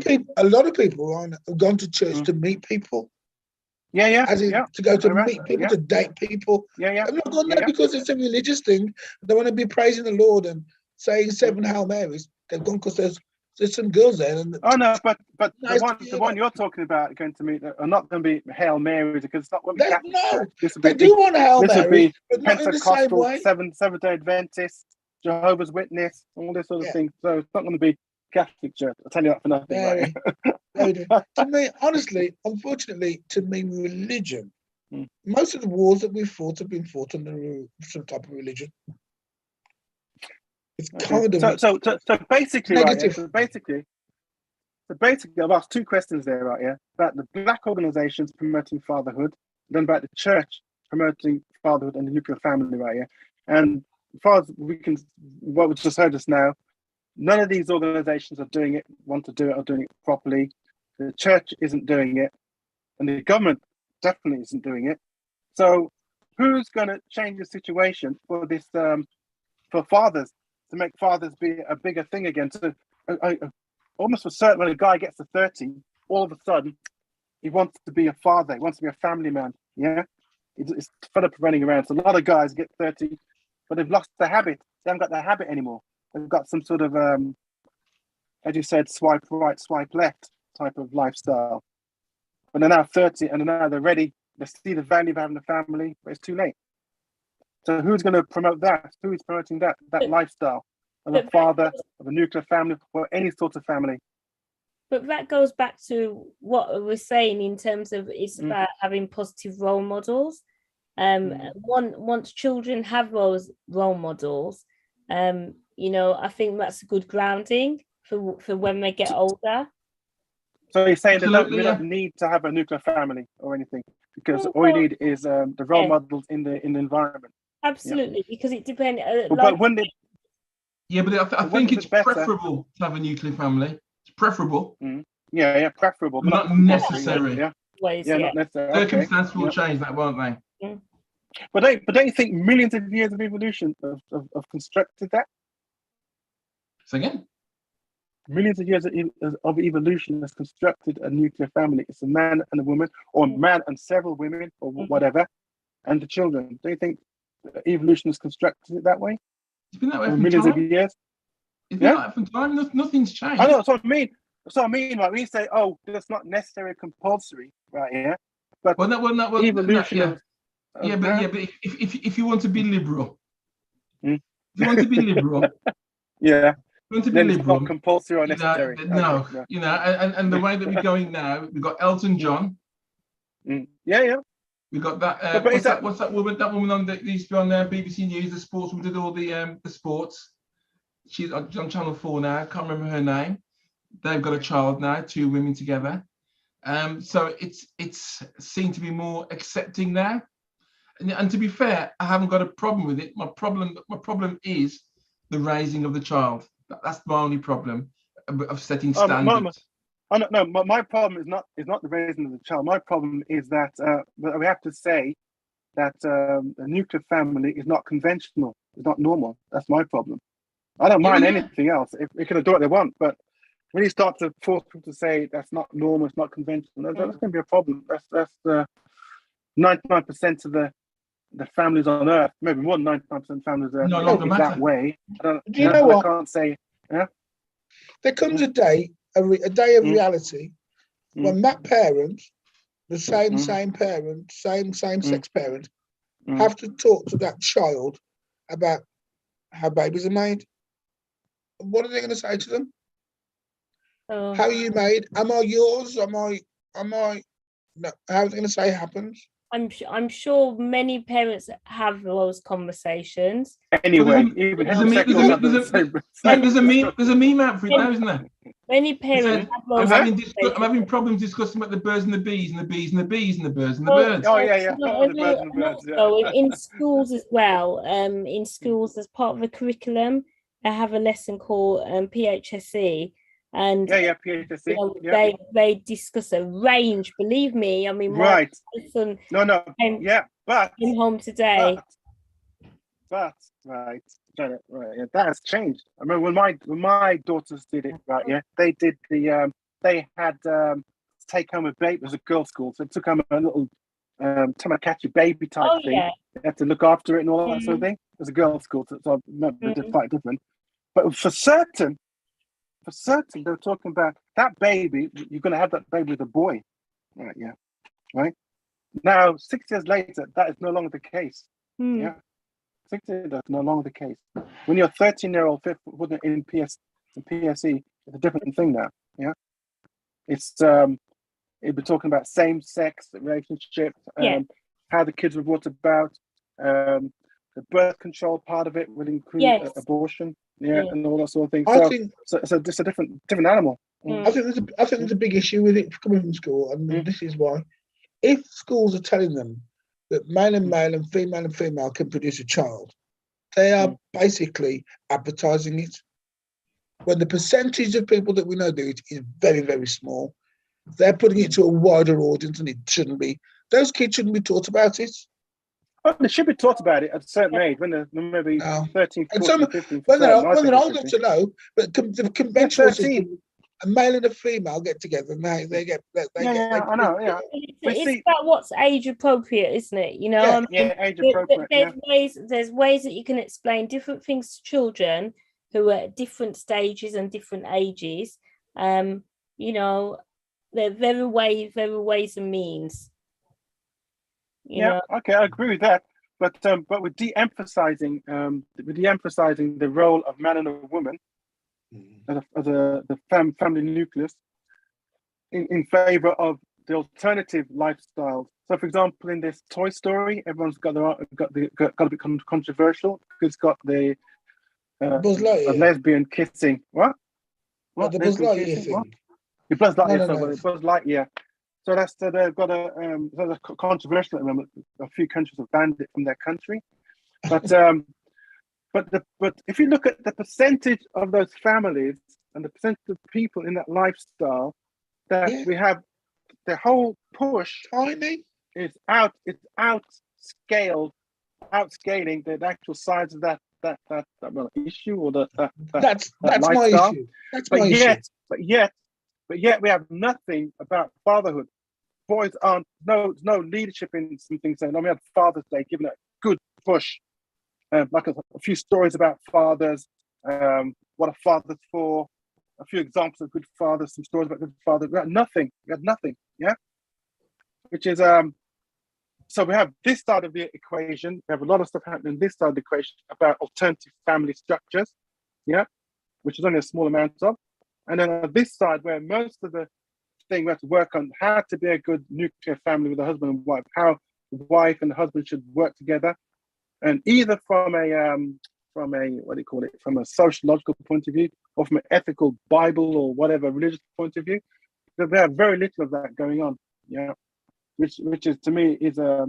of people have gone to church to meet people. To go to meet people, to date people. I'm not going there because it's a religious thing. They want to be praising the Lord and saying 7 Hail Marys. They've gone because there's some girls there. But the one you're talking about going to meet are not going to be Hail Marys, because it's not what we Catholic church. They do want Hail Marys, this would be but not in the same way. Seventh-day Adventists, Jehovah's Witness, all this sort of thing. So it's not going to be Catholic church. I'll tell you that for nothing. Right? To me, honestly, unfortunately, religion. Most of the wars that we've fought have been fought under some type of religion. It's kind of so basically, negative. Right, so basically, I've asked 2 questions there, right? Yeah, about the black organisations promoting fatherhood, then about the church promoting fatherhood and the nuclear family, right? Yeah, and as far as what we just heard just now, none of these organisations want to do it or doing it properly. The church isn't doing it, and the government definitely isn't doing it. So, who's going to change the situation for this? For fathers, to make fathers be a bigger thing again. So, almost for certain, when a guy gets to 30, all of a sudden, he wants to be a father. He wants to be a family man. Yeah, it's fed up running around. So a lot of guys get 30, but they've lost the habit. They haven't got that habit anymore. They've got some sort of, as you said, swipe right, swipe left type of lifestyle. But they're now 30 and now they're ready. They see the value of having a family, but it's too late. So who's going to promote that? Who is promoting that lifestyle of a father, of a nuclear family, or any sort of family? But that goes back to what we're saying in terms of it's about having positive role models. Once children have those role models, I think that's a good grounding for when they get older. So you're saying that we don't need to have a nuclear family or anything, because all you need is the role models in the environment. Absolutely, because it depends. But I think it's preferable to have a nuclear family. It's preferable. Preferable, but not necessary. Not necessary. Circumstances will change that, won't they? But don't you think millions of years of evolution have constructed that? So again? Millions of years of evolution has constructed a nuclear family. It's a man and a woman, or a man and several women, or whatever, and the children. Do you think evolution has constructed it that way? It's been that way for millions of years. It's been like that from time. Nothing's changed. I know. That's what I mean. Like we say, that's not necessarily compulsory, right? Yeah. But evolution. But if you want to be liberal, Mm. If you want to be liberal, yeah, you want to be then liberal. it's not compulsory or You know, necessary. no, Okay, no. you know, and the way that we're going now, we've got Elton John. Yeah, yeah. We got that. But What's that woman? That woman on that used to be on BBC News, the sportswoman, did all the sports. She's on Channel 4 now. I can't remember her name. They've got a child now, 2 women together. So it's seen to be more accepting now. And to be fair, I haven't got a problem with it. My problem is the raising of the child. That's my only problem of setting standards. No, my problem is not the raising of the child. My problem is that we have to say that a nuclear family is not conventional. It's not normal. That's my problem. I don't mind anything else. If they can do what they want, but when you start to force people to say that's not normal, it's not conventional, that's going to be a problem. That's 99% of the families on Earth, maybe more than 99% of families on Earth is that way. Do you know what? I can't say. Yeah. There comes a day of reality when that parent, the same parent, same sex parent, have to talk to that child about how babies are made. What are they going to say to them? How are you made? Am I yours? Am I? No. How are they going to say it happens? I'm sure many parents have those conversations. Anyway, there's a meme out for it now, isn't there? Many parents I'm having problems discussing about the birds and the bees and the bees and the bees and the birds and the birds. Oh yeah. The birds and the birds. Yeah. In schools as well. In schools, as part of the curriculum, they have a lesson called PHSE. And PHSE. They discuss a range. Believe me, I mean, my son but came home today. But right, yeah, that has changed. I remember when my daughters did it, right? Yeah, they did they had take home a baby. It was a girls' school, so they took home a little Tamagotchi baby type thing. Yeah. They had to look after it and all that sort of thing. It was a girls' school, so it's quite different. But for certain, they were talking about that baby. You're going to have that baby with a boy, right? Yeah, right. Now, 6 years later, that is no longer the case. Yeah, 6 years that's no longer the case. When you're 13-year-old in PSE, it's a different thing now. Yeah, it's it'd be talking about same-sex relationship, how the kids were brought about, the birth control part of it will include abortion. Yeah, and all that sort of thing. So it's a different animal. I think there's a big issue with it coming from school, and this is why. If schools are telling them that male and female can produce a child, they are basically advertising it. When the percentage of people that we know do it is very, very small, they're putting it to a wider audience, and it shouldn't be. Those kids shouldn't be taught about it. Oh, they should be taught about it at a certain age, when they're maybe 13, 14, 15. When they're old enough to know, but the conventional system, a male and a female get together, and they get. I know. Yeah, it's about what's age appropriate, isn't it? You know, age appropriate. There's ways that you can explain different things to children who are at different stages and different ages. You know, they're very ways and means. Okay, I agree with that. But we're de-emphasizing the role of man and a woman as the family nucleus in favor of the alternative lifestyles. So, for example, in this Toy Story, everyone's got a bit controversial because it's got the lesbian kissing. What? The Buzz Lightyear thing. The Buzz Lightyear. Buzz Lightyear. So they've got a controversial at the moment. A few countries have banned it from their country, but if you look at the percentage of those families and the percentage of people in that lifestyle that we have, the whole push is outscaling the actual size of that issue or that's lifestyle. My issue. That's my issue. But yet we have nothing about fatherhood. Boys aren't no leadership in some things. And we had Father's Day giving it a good push, like a few stories about fathers, what a father's for, a few examples of good fathers, some stories about good fathers. We had nothing. Yeah, which is So we have this side of the equation. We have a lot of stuff happening this side of the equation about alternative family structures, yeah, which is only a small amount of. And then on this side, where most of the thing we have to work on how to be a good nuclear family with a husband and wife, how the wife and the husband should work together, and either from a what do you call it, from a sociological point of view, or from an ethical Bible or whatever religious point of view, we have very little of that going on, yeah, which is to me is a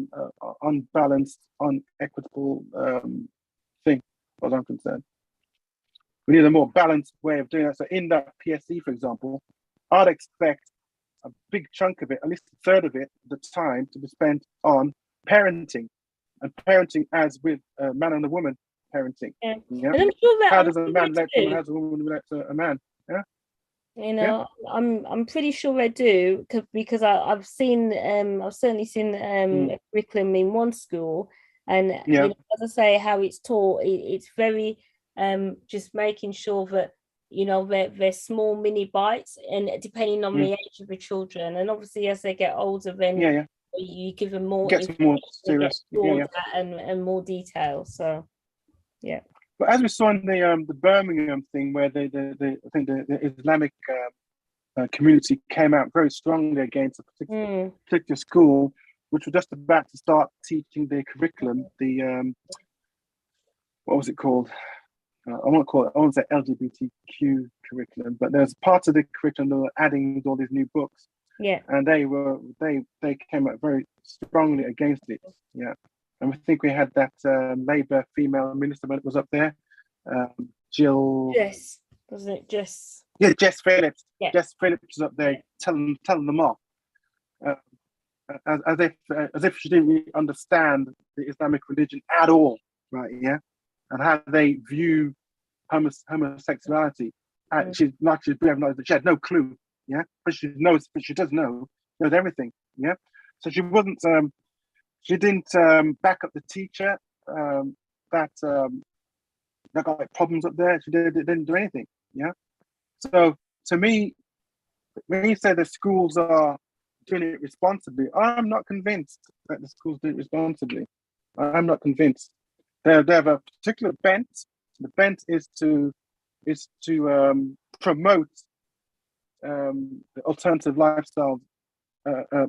unbalanced, unequitable thing, as far as I'm concerned. We need a more balanced way of doing that. So in that PSC, for example, I'd expect a big chunk of it, at least a third of it, the time to be spent on parenting, and parenting as with a man and a woman parenting. Yeah. Yeah. And I'm sure that How does a man let a woman? How does a woman let a man? Yeah. You know, I'm pretty sure I do because I've seen I've certainly seen a curriculum in one school, and you know, as I say, how it's taught, it's very just making sure that, you know, they're small mini bites, and depending on the age of the children, and obviously as they get older, then you give them more, gets more serious, and more detail. So yeah. But as we saw in the Birmingham thing, where I think the Islamic community came out very strongly against a particular school, which were just about to start teaching the curriculum, the what was it called? I won't say LGBTQ curriculum, but there's parts of the curriculum that were adding all these new books. Yeah. And they came out very strongly against it. Yeah. And I think we had that Labour female minister when it was up there, Jill. Jess, wasn't it? Jess. Yeah, Jess Phillips. Yeah. Jess Phillips was up there telling them off, as if she didn't really understand the Islamic religion at all, right? Yeah, and how they view homosexuality. She's she had no clue. Yeah, but she does know everything. Yeah, so she wasn't. She didn't back up the teacher that got like problems up there. She didn't do anything. Yeah. So to me, when you say the schools are doing it responsibly, I'm not convinced that the schools do it responsibly. I'm not convinced. They have a particular bent. The bent is to promote the alternative lifestyles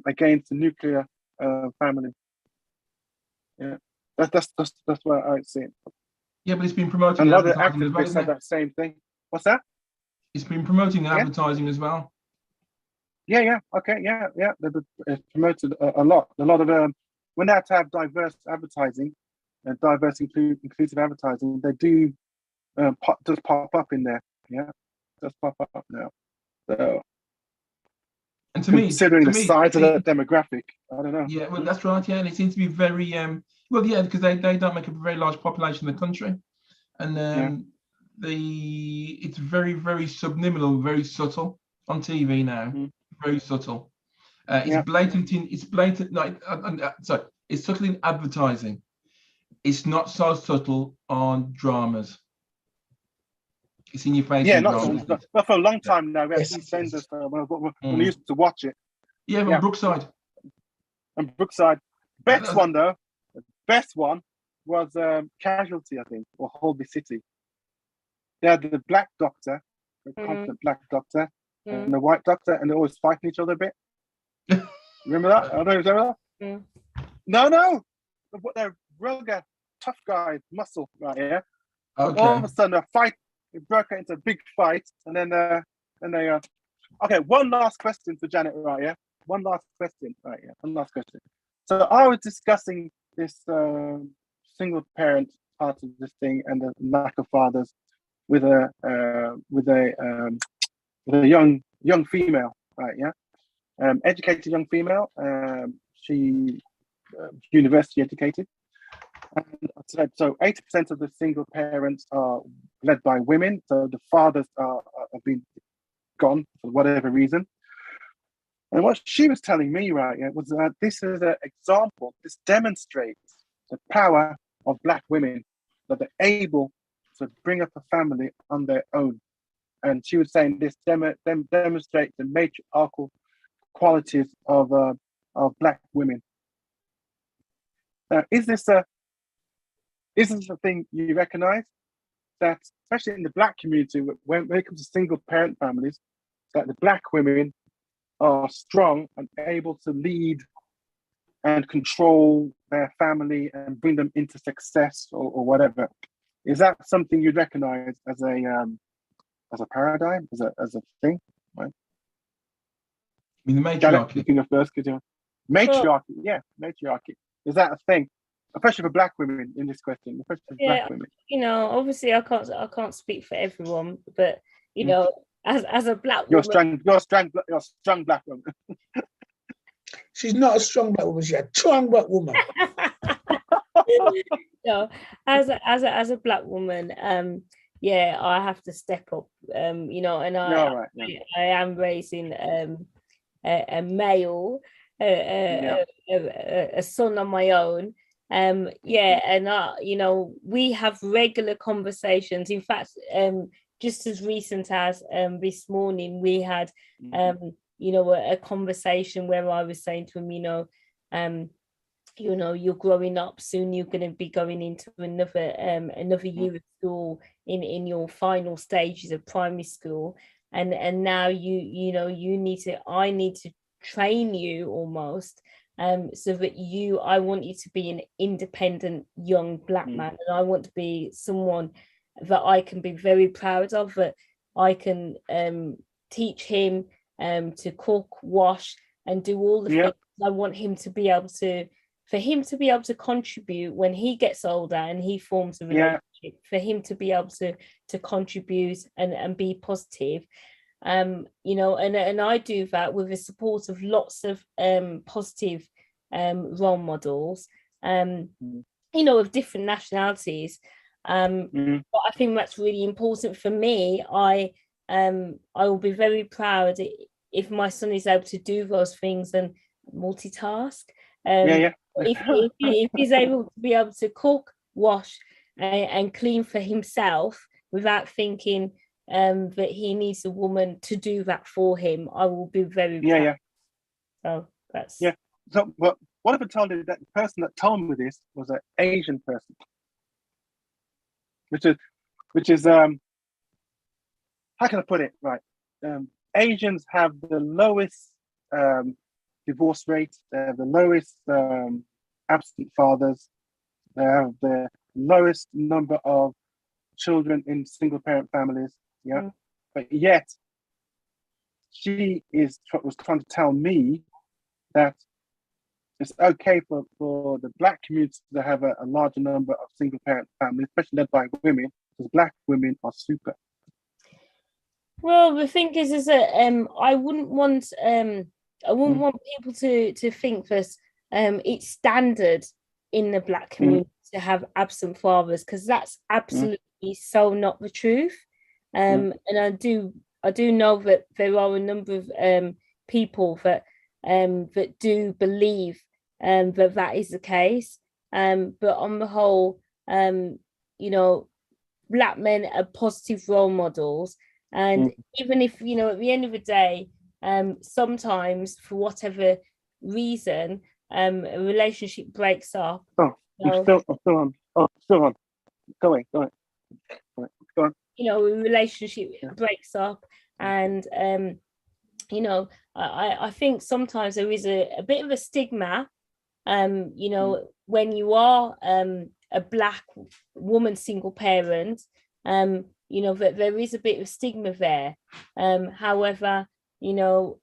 against the nuclear family. Yeah, that's where I see it. Yeah, but it's been promoting. And a lot of activists said that same thing. What's that? It's been promoting advertising as well. Yeah. Okay. Yeah. They've promoted a lot. A lot of when they have to have diverse advertising and diverse inclusive advertising, they do just pop up in there. Yeah, just pop up now. So. And to me, considering the size of the demographic, I don't know. Yeah, well, that's right. Yeah, and it seems to be very well, yeah, because they don't make up a very large population in the country, and it's very, very subliminal, very subtle on TV now. Very subtle. It's blatant. It's blatant. Sorry, it's subtle in advertising. It's not so subtle on dramas. It's in your face. Yeah, not for a long time now. We have EastEnders when we used to watch it. Yeah, but Brookside. And Brookside. Best one though. The best one was Casualty, I think, or Holby City. They had the black doctor, the confident black doctor, and the white doctor, and they're always fighting each other a bit. Remember that? I don't know if you remember that. No. They're rugged, tough guys, muscle right here. Okay. All of a sudden, a fight. It broke out into a big fight, and then they okay. One last question for Janet, right? Yeah. One last question. So I was discussing this single parent part of this thing and the lack of fathers with a young female, right? Yeah. Educated young female. She university educated. And so 80% of the single parents are led by women. So the fathers have been gone for whatever reason. And what she was telling me, right, was that this is an example. This demonstrates the power of Black women, that they're able to bring up a family on their own. And she was saying this demonstrates the matriarchal qualities of Black women. Is this a thing you recognise, that especially in the Black community, when it comes to single parent families, that the Black women are strong and able to lead and control their family and bring them into success or whatever? Is that something you'd recognise as a paradigm, as a thing? Right? I mean, the matriarchy. Matriarchy, yeah, matriarchy. Is that a thing? Especially for Black women in this question, especially for Black women. You know, obviously I can't speak for everyone, but you know, as a Black you're woman, you're a strong Black woman. She's not a strong Black woman, she's a strong Black woman. No, as a Black woman, yeah, I have to step up, you know, and I am raising a male, a son on my own. Yeah, and you know, we have regular conversations. In fact, just as recent as this morning, we had you know, a conversation where I was saying to him, you know, you're growing up soon, you're going to be going into another year of school in your final stages of primary school, and now you know, I need to train you almost, so that I want you to be an independent young Black man, and I want to be someone that I can be very proud of, that I can teach him to cook, wash, and do all the things. I want him to be able to contribute when he gets older and he forms a relationship, for him to be able to contribute and be positive. You know, and I do that with the support of lots of positive role models, you know, of different nationalities. But I think that's really important for me. I will be very proud if my son is able to do those things and multitask. If he's able to be able to cook, wash, and clean for himself without thinking that he needs a woman to do that for him, I will be very proud. So that's So what if I told you that the person that told me this was an Asian person, which is how can I put it right? Asians have the lowest divorce rate. They have the lowest absent fathers. They have the lowest number of children in single parent families. But yet she was trying to tell me that it's okay for the Black community to have a larger number of single parent families, especially led by women, because Black women are super. Well, the thing is that I wouldn't want people to think that it's standard in the Black community to have absent fathers, because that's absolutely so not the truth. And I do know that there are a number of people that do believe that is the case. But on the whole, you know, Black men are positive role models. And even if, you know, at the end of the day, sometimes for whatever reason, a relationship breaks up. I'm still on. Still on. Go on. You know, a relationship breaks up, and you know, I think sometimes there is a bit of a stigma, you know, when you are a Black woman, single parent, you know, that there is a bit of stigma there. However, you know,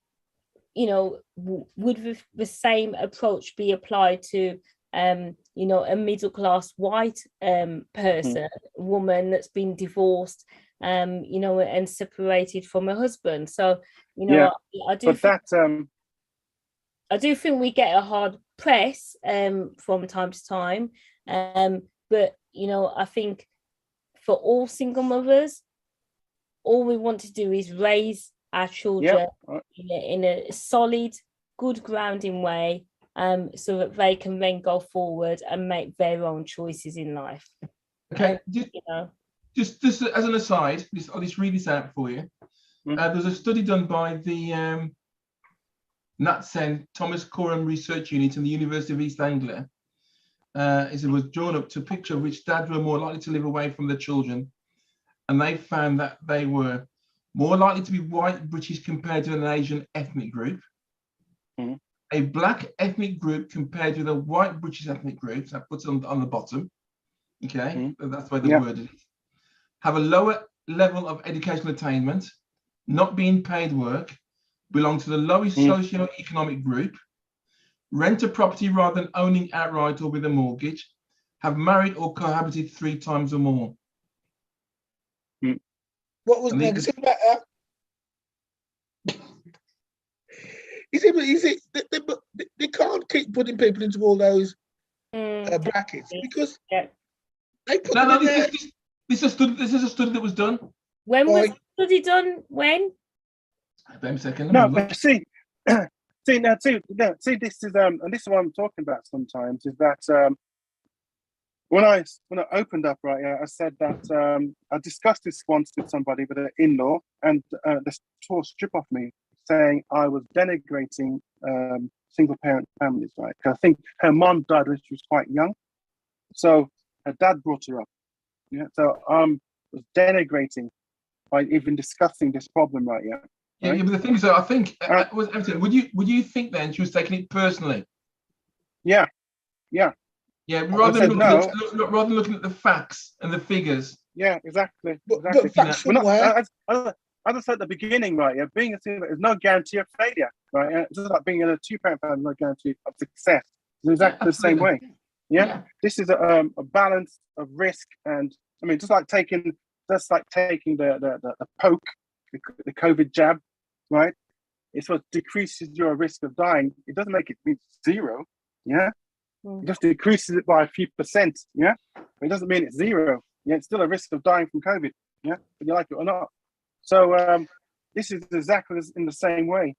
would the same approach be applied to, you know, a middle class white person, woman that's been divorced, you know, and separated from her husband? So, you know, I do think we get a hard press from time to time, but you know, I think for all single mothers, all we want to do is raise our children in a solid, good grounding way, so that they can then go forward and make their own choices in life. Okay, you know, just as an aside, I'll just read this out for you. There's a study done by the NatSen Thomas Coram Research Unit in the University of East Anglia, was drawn up to picture which dads were more likely to live away from their children, and they found that they were more likely to be white British compared to an Asian ethnic group, a black ethnic group compared with a white British ethnic group. So that puts it on the bottom. Okay, that's why the word is. Have a lower level of educational attainment, not being paid work, belong to the lowest socio-economic group, rent a property rather than owning outright or with a mortgage, have married or cohabited 3 times or more. What was negative about that? They can't keep putting people into all those brackets because they put them in there. This is a study that was done. When was the study done? When? Wait a second. No, but see, this is and this is what I'm talking about sometimes, is that when I opened up, right, I said that I discussed this once with somebody, with an in-law, and they tore a strip off me saying I was denigrating single parent families, right? Because I think her mom died when she was quite young, so her dad brought her up. Yeah, so was denigrating by even discussing this problem, right? Right? Yeah, but the thing is, I think was Everton. Would you think then she was taking it personally? Yeah. Rather than looking at the facts and the figures. Yeah, exactly. But facts from where? As I said at the beginning, right? Yeah, being a single is no guarantee of failure, right? It's just like being in a 2-parent family, no guarantee of success. It's exactly the same way. Yeah, this is a balance of risk, and I mean, just like taking the poke, the COVID jab, right? It's what decreases your risk of dying. It doesn't make it mean 0. Yeah, it just decreases it by a few percent. Yeah, but it doesn't mean it's 0. Yeah, it's still a risk of dying from COVID. Yeah, whether you like it or not. So this is exactly in the same way.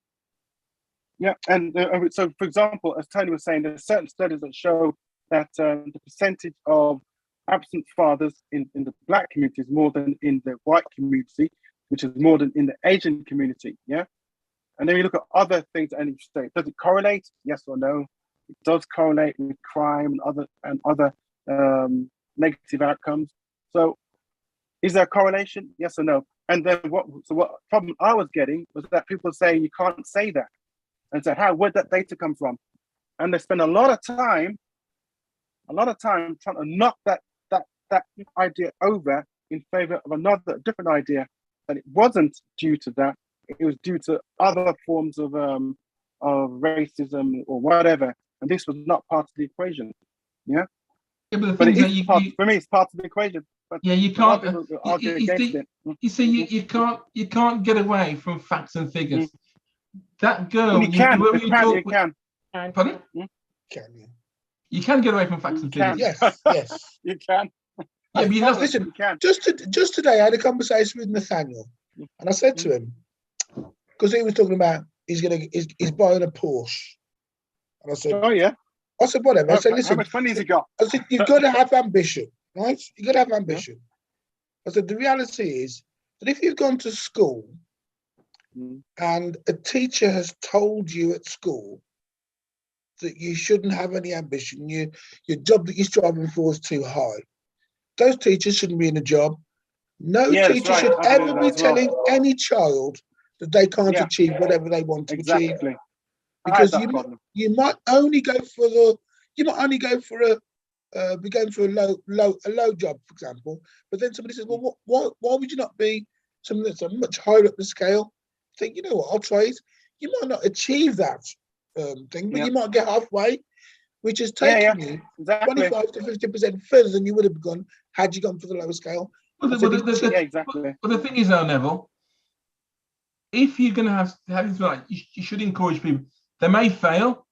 Yeah, and so for example, as Tony was saying, there are certain studies that show that the percentage of absent fathers in the black community is more than in the white community, which is more than in the Asian community. Yeah, and then you look at other things and you say, does it correlate? Yes or no? It does correlate with crime and other negative outcomes. So, is there a correlation? Yes or no? And then what problem I was getting was that people saying you can't say that, and so where'd that data come from? And they spend a lot of time trying to knock that idea over in favor of different idea, that it wasn't due to that, it was due to other forms of racism or whatever, and this was not part of the equation. Yeah, but the but thing is for me, it's part of the equation. But you can't. You see, you can't get away from facts and figures. That girl, you can. You can. Pardon? You can get away from facts and figures. Yes, you can. Yeah, but listen, just today I had a conversation with Nathaniel, and I said to him, because he was talking about he's buying a Porsche, and I said, oh yeah. I said, whatever. I said, listen, how much money has he got? I said, you've got to have ambition, right? You've got to have ambition. Yeah. I said, the reality is that if you've gone to school and a teacher has told you at school that you shouldn't have any ambition, your job that you're striving for is too high, those teachers shouldn't be in a job. No teacher should ever be telling any child that they can't achieve whatever they want to achieve. Because you might only go for be going for a low job, for example. But then somebody says, well, why would you not be something that's a much higher up the scale? Think, you know what, I'll try it. You might not achieve that thing, but you might get halfway, which has taken you 25 to 50% further than you would have gone had you gone for the lower scale. Exactly. But the thing is, though, Neville, if you're going to have this right, you should encourage people. They may fail.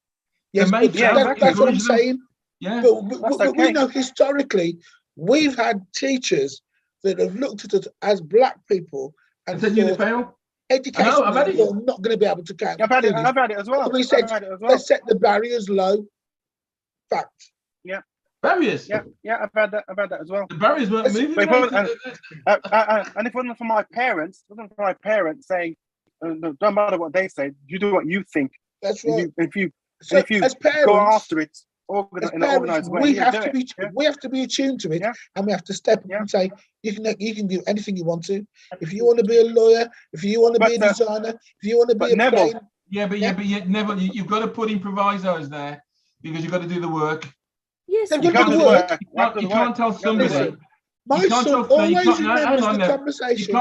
Yes, that's what I'm saying. Yeah, but we know historically we've had teachers that have looked at us as black people and said you fail. Education are not going to be able to count. I've had it as well. We said they set the barriers low. Fact. Yeah. Barriers. Yeah. I've had that as well. The barriers weren't moving. And if it wasn't for my parents, saying, no matter what they say, you do what you think. That's right. If you as parents, go after it, As parents, we have to be attuned to it, and we have to step up and say, you can do anything you want to. If you want to be a lawyer, if you want to be a designer, if you want to be a plane. Neville, you've got to put in provisos there because you've got to do the work. Yes, you can't tell somebody. My son always remembers the conversation.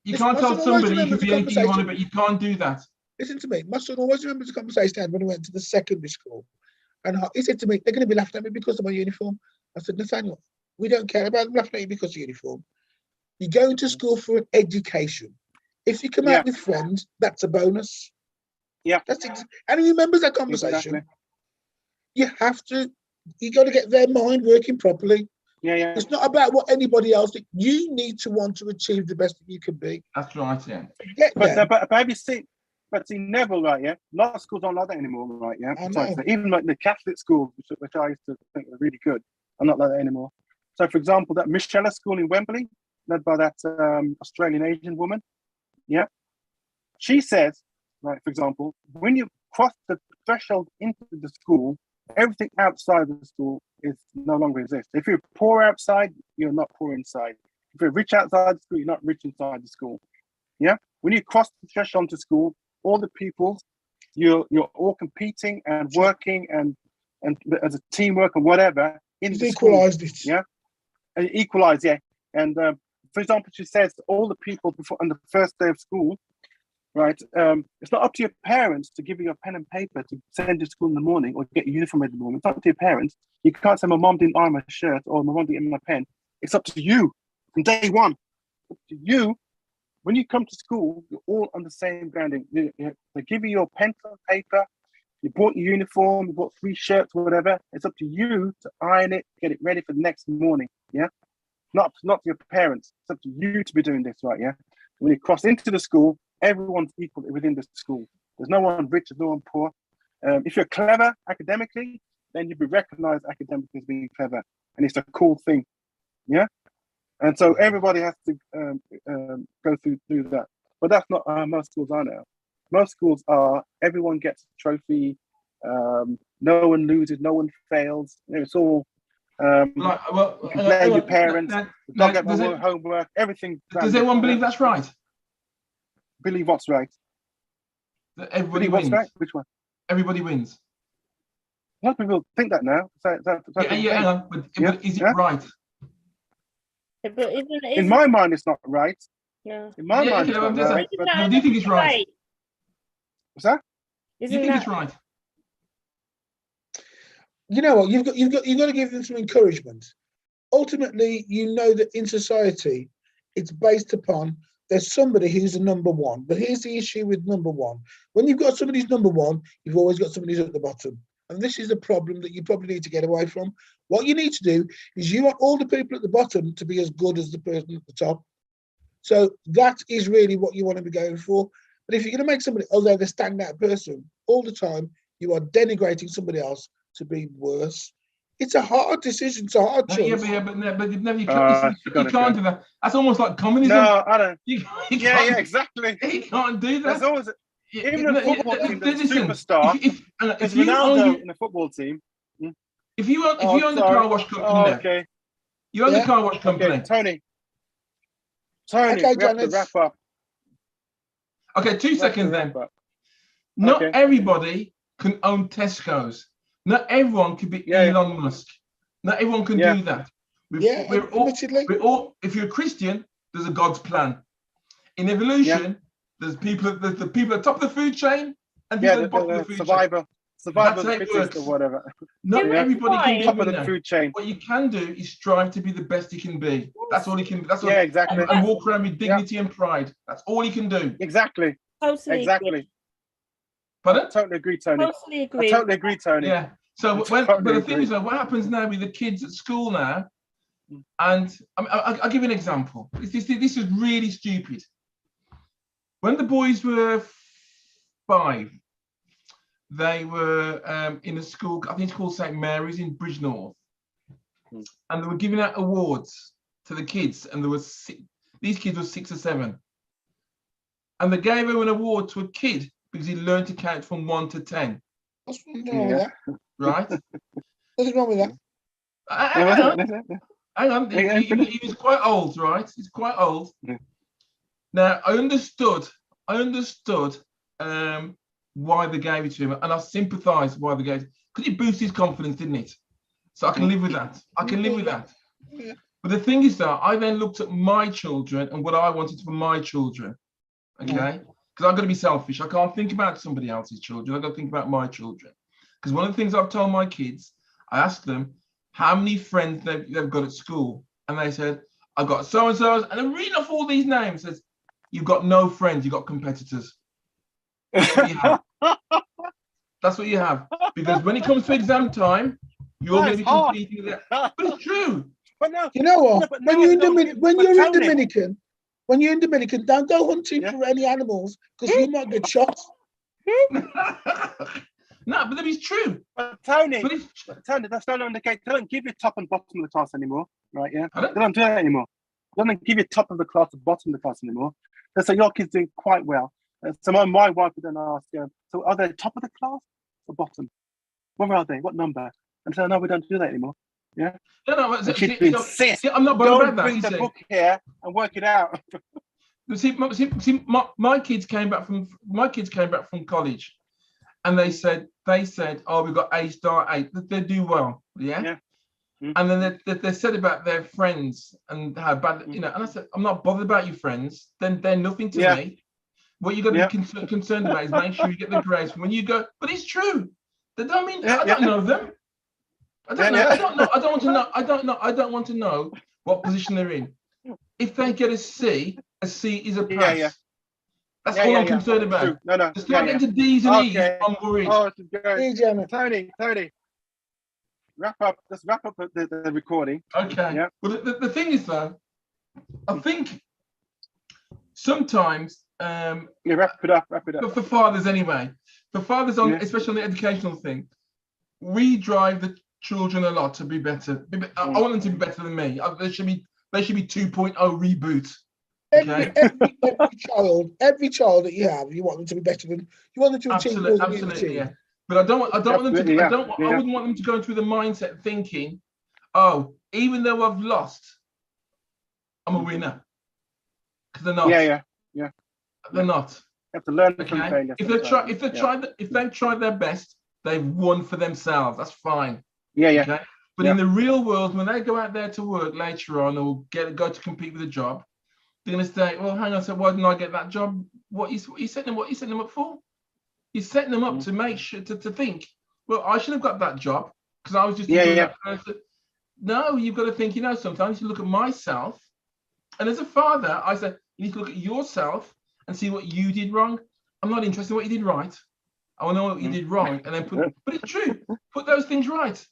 You can't tell somebody you can be anything you want to, but you can't do that. Listen to me. My son always remembers the conversation he had when he went to the secondary school. And he said to me, they're going to be laughing at me because of my uniform. I said, Nathaniel, we don't care about them laughing at you because of your uniform. You're going to school for an education. If you come out with friends, that's a bonus. Yeah. And he remembers that conversation. Exactly. You got to get their mind working properly. Yeah. It's not about what anybody else thinks. You need to want to achieve the best that you can be. That's right, yeah. But have you seen, Neville, right, yeah? A lot of schools don't like that anymore, right, yeah? Even like the Catholic schools, which I used to think were really good, are not like that anymore. So, for example, that Michella school in Wembley, led by that Australian Asian woman, yeah? She says, right, for example, when you cross the threshold into the school, everything outside the school is no longer exists. If you're poor outside, you're not poor inside. If you're rich outside the school, you're not rich inside the school. Yeah? When you cross the threshold to school, all the people, you're all competing and working and as a teamwork and whatever in the equalized school. Yeah? And equalized, yeah. And for example, she says all the people before on the first day of school, right? It's not up to your parents to give you a pen and paper to send you to school in the morning or get a uniform in the morning. It's not up to your parents. You can't say my mom didn't iron my shirt or my mom didn't iron my pen. It's up to you from day one. It's up to you. When you come to school, you're all on the same grounding. They give you your pencil and paper. You bought your uniform. You bought 3 shirts or whatever. It's up to you to iron it, get it ready for the next morning. Yeah, not your parents. It's up to you to be doing this, right? Yeah. When you cross into the school, everyone's equal within the school. There's no one rich, there's no one poor. If you're clever academically, then you'll be recognized academically as being clever, and it's a cool thing. Yeah. And so everybody has to go through that. But that's not how most schools are now. Most schools are, everyone gets a trophy, no one loses, no one fails. It's all, blame your parents, don't get my homework, everything. Does everyone believe that's right? Believe what's right? That everybody wins. Right? Which one? Everybody wins. A lot of people think that now. But is it right? But in my mind, it's not right. No. In my mind, it's not right. Do you think it's right? What's that? Do you think it's right? You know what? You've got to give them some encouragement. Ultimately, you know that in society, it's based upon there's somebody who's a number one. But here's the issue with number one: when you've got somebody who's number one, you've always got somebody who's at the bottom. And this is the problem that you probably need to get away from. What you need to do is you want all the people at the bottom to be as good as the person at the top. So that is really what you want to be going for. But if you're going to make somebody, although the standout person, all the time, you are denigrating somebody else to be worse. It's a hard decision. It's a hard choice. But you can't do that. That's almost like communism. No, I don't. Exactly. You can't do that. There's always even a football team that's a superstar. If Ronaldo in a football team. If you own the car wash company, you own the car wash company. Okay, Tony, we have to wrap up. Okay, 2 seconds then. Not everybody can own Tesco's. Not everyone can be Elon Musk. Not everyone can do that. We're all. If you're a Christian, there's a God's plan. In evolution, there's people. There's the people at the top of the food chain and people at the bottom of the food chain. Survival of the fittest or whatever. Not everybody can top of the food chain. What you can do is strive to be the best you can be. That's all you can. That's all. Exactly. And walk around with dignity and pride. That's all you can do. Exactly. Totally agree. Pardon? I totally agree, Tony. I totally agree, Tony. Yeah. So but the thing is, what happens now with the kids at school now? And I'll give you an example. This is really stupid. When the boys were 5, they were in a school, I think it's called St. Mary's in Bridgnorth, and they were giving out awards to the kids, and there was these kids were 6 or 7, and they gave an award to a kid because he learned to count from 1 to 10. Yeah. Right? Nothing wrong with that. Hang on. He was quite old, right? He's quite old. Yeah. Now I understood why they gave it to him, and I sympathise why they gave it, because it boosted his confidence, didn't it? So I can live with that. Yeah. But the thing is that I then looked at my children and what I wanted for my children. Okay? Because I've got to be selfish. I can't think about somebody else's children. I've got to think about my children. Because one of the things I've told my kids, I asked them how many friends they've got at school. And they said, I've got so-and-so. And I'm reading off all these names. Says, you've got no friends, you've got competitors. That's what you have. That's what you have. Because when it comes to exam time, you're going to be competing with it. But it's true. But no, You know what? No, when you're in Dominican, don't go hunting for any animals because you might get shot. No, but that is true. But Tony, that's not on the case. They don't give you top and bottom of the class anymore, right? Yeah, I they don't do that anymore. They don't give you top of the class and bottom of the class anymore. They say your kid's doing quite well. So my wife would then ask, so are they top of the class or bottom? Where are they? What number? And so no, we don't do that anymore. Yeah. No. See, I'm not bothered about that. Bring the book here and work it out. My kids came back from college, and they said, oh, we've got A*, 8. They do well, yeah. Mm-hmm. And then they said about their friends and how bad, And I said, I'm not bothered about your friends. Then they're nothing to me. What you got to be concerned about is make sure you get the grades when you go. But it's true. That don't mean I don't know them. I don't know. I don't want to know. I don't want to know what position they're in. If they get a C is a pass. Yeah. That's all I'm concerned about. True. No. Just not getting to D's and E's. I'm worried. Oh, Tony. Wrap up. Let's wrap up the recording. Okay. Yeah. Well, the thing is though, I think sometimes. Wrap it up. For fathers anyway. For fathers especially on the educational thing, we drive the children a lot to be better. I want them to be better than me. They should be 2.0 reboot. Okay? Every child that you have, you want them to be better than you want them to achieve. Absolutely, yeah. But I wouldn't want them to go into the mindset thinking, oh, even though I've lost, I'm a winner. Because they're not. Yeah. They're not. You have to learn from failure. If they've tried their best, they've won for themselves. That's fine. Yeah. Okay? But in the real world, when they go out there to work later on or go to compete with a job, they're going to say, well, hang on, so why didn't I get that job? What you setting them up for? You're setting them up to make sure to think, well, I should have got that job because I was just that person. No, you've got to think, sometimes you look at myself, and as a father, I said, you need to look at yourself and see what you did wrong. I'm not interested in what you did right. I want to know what you did wrong, and then but it's true. Put those things right.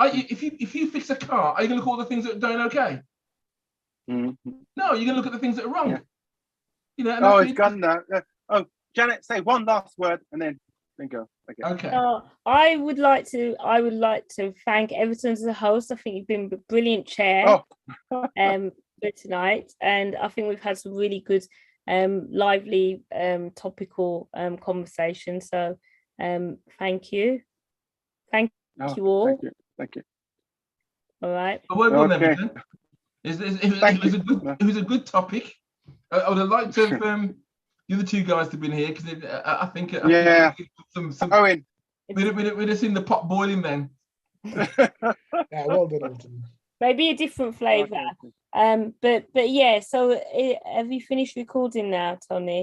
If you fix a car, are you going to look at all the things that are doing okay? Mm-hmm. No, you're going to look at the things that are wrong. It's gone now. Oh, Janet, say one last word and then go. Okay. I would like to thank Everton as a host. I think you've been a brilliant chair for tonight, and I think we've had some really good, lively, topical conversation. So, thank you. Thank you all. Thank you. All right. Well done, Everton. It was a good topic. I would have liked to have the other two guys to have been here because I think some Owen. We'd have seen the pot boiling then. Yeah, well done, Everton. Maybe a different flavour. But yeah. So have you finished recording now, Tony?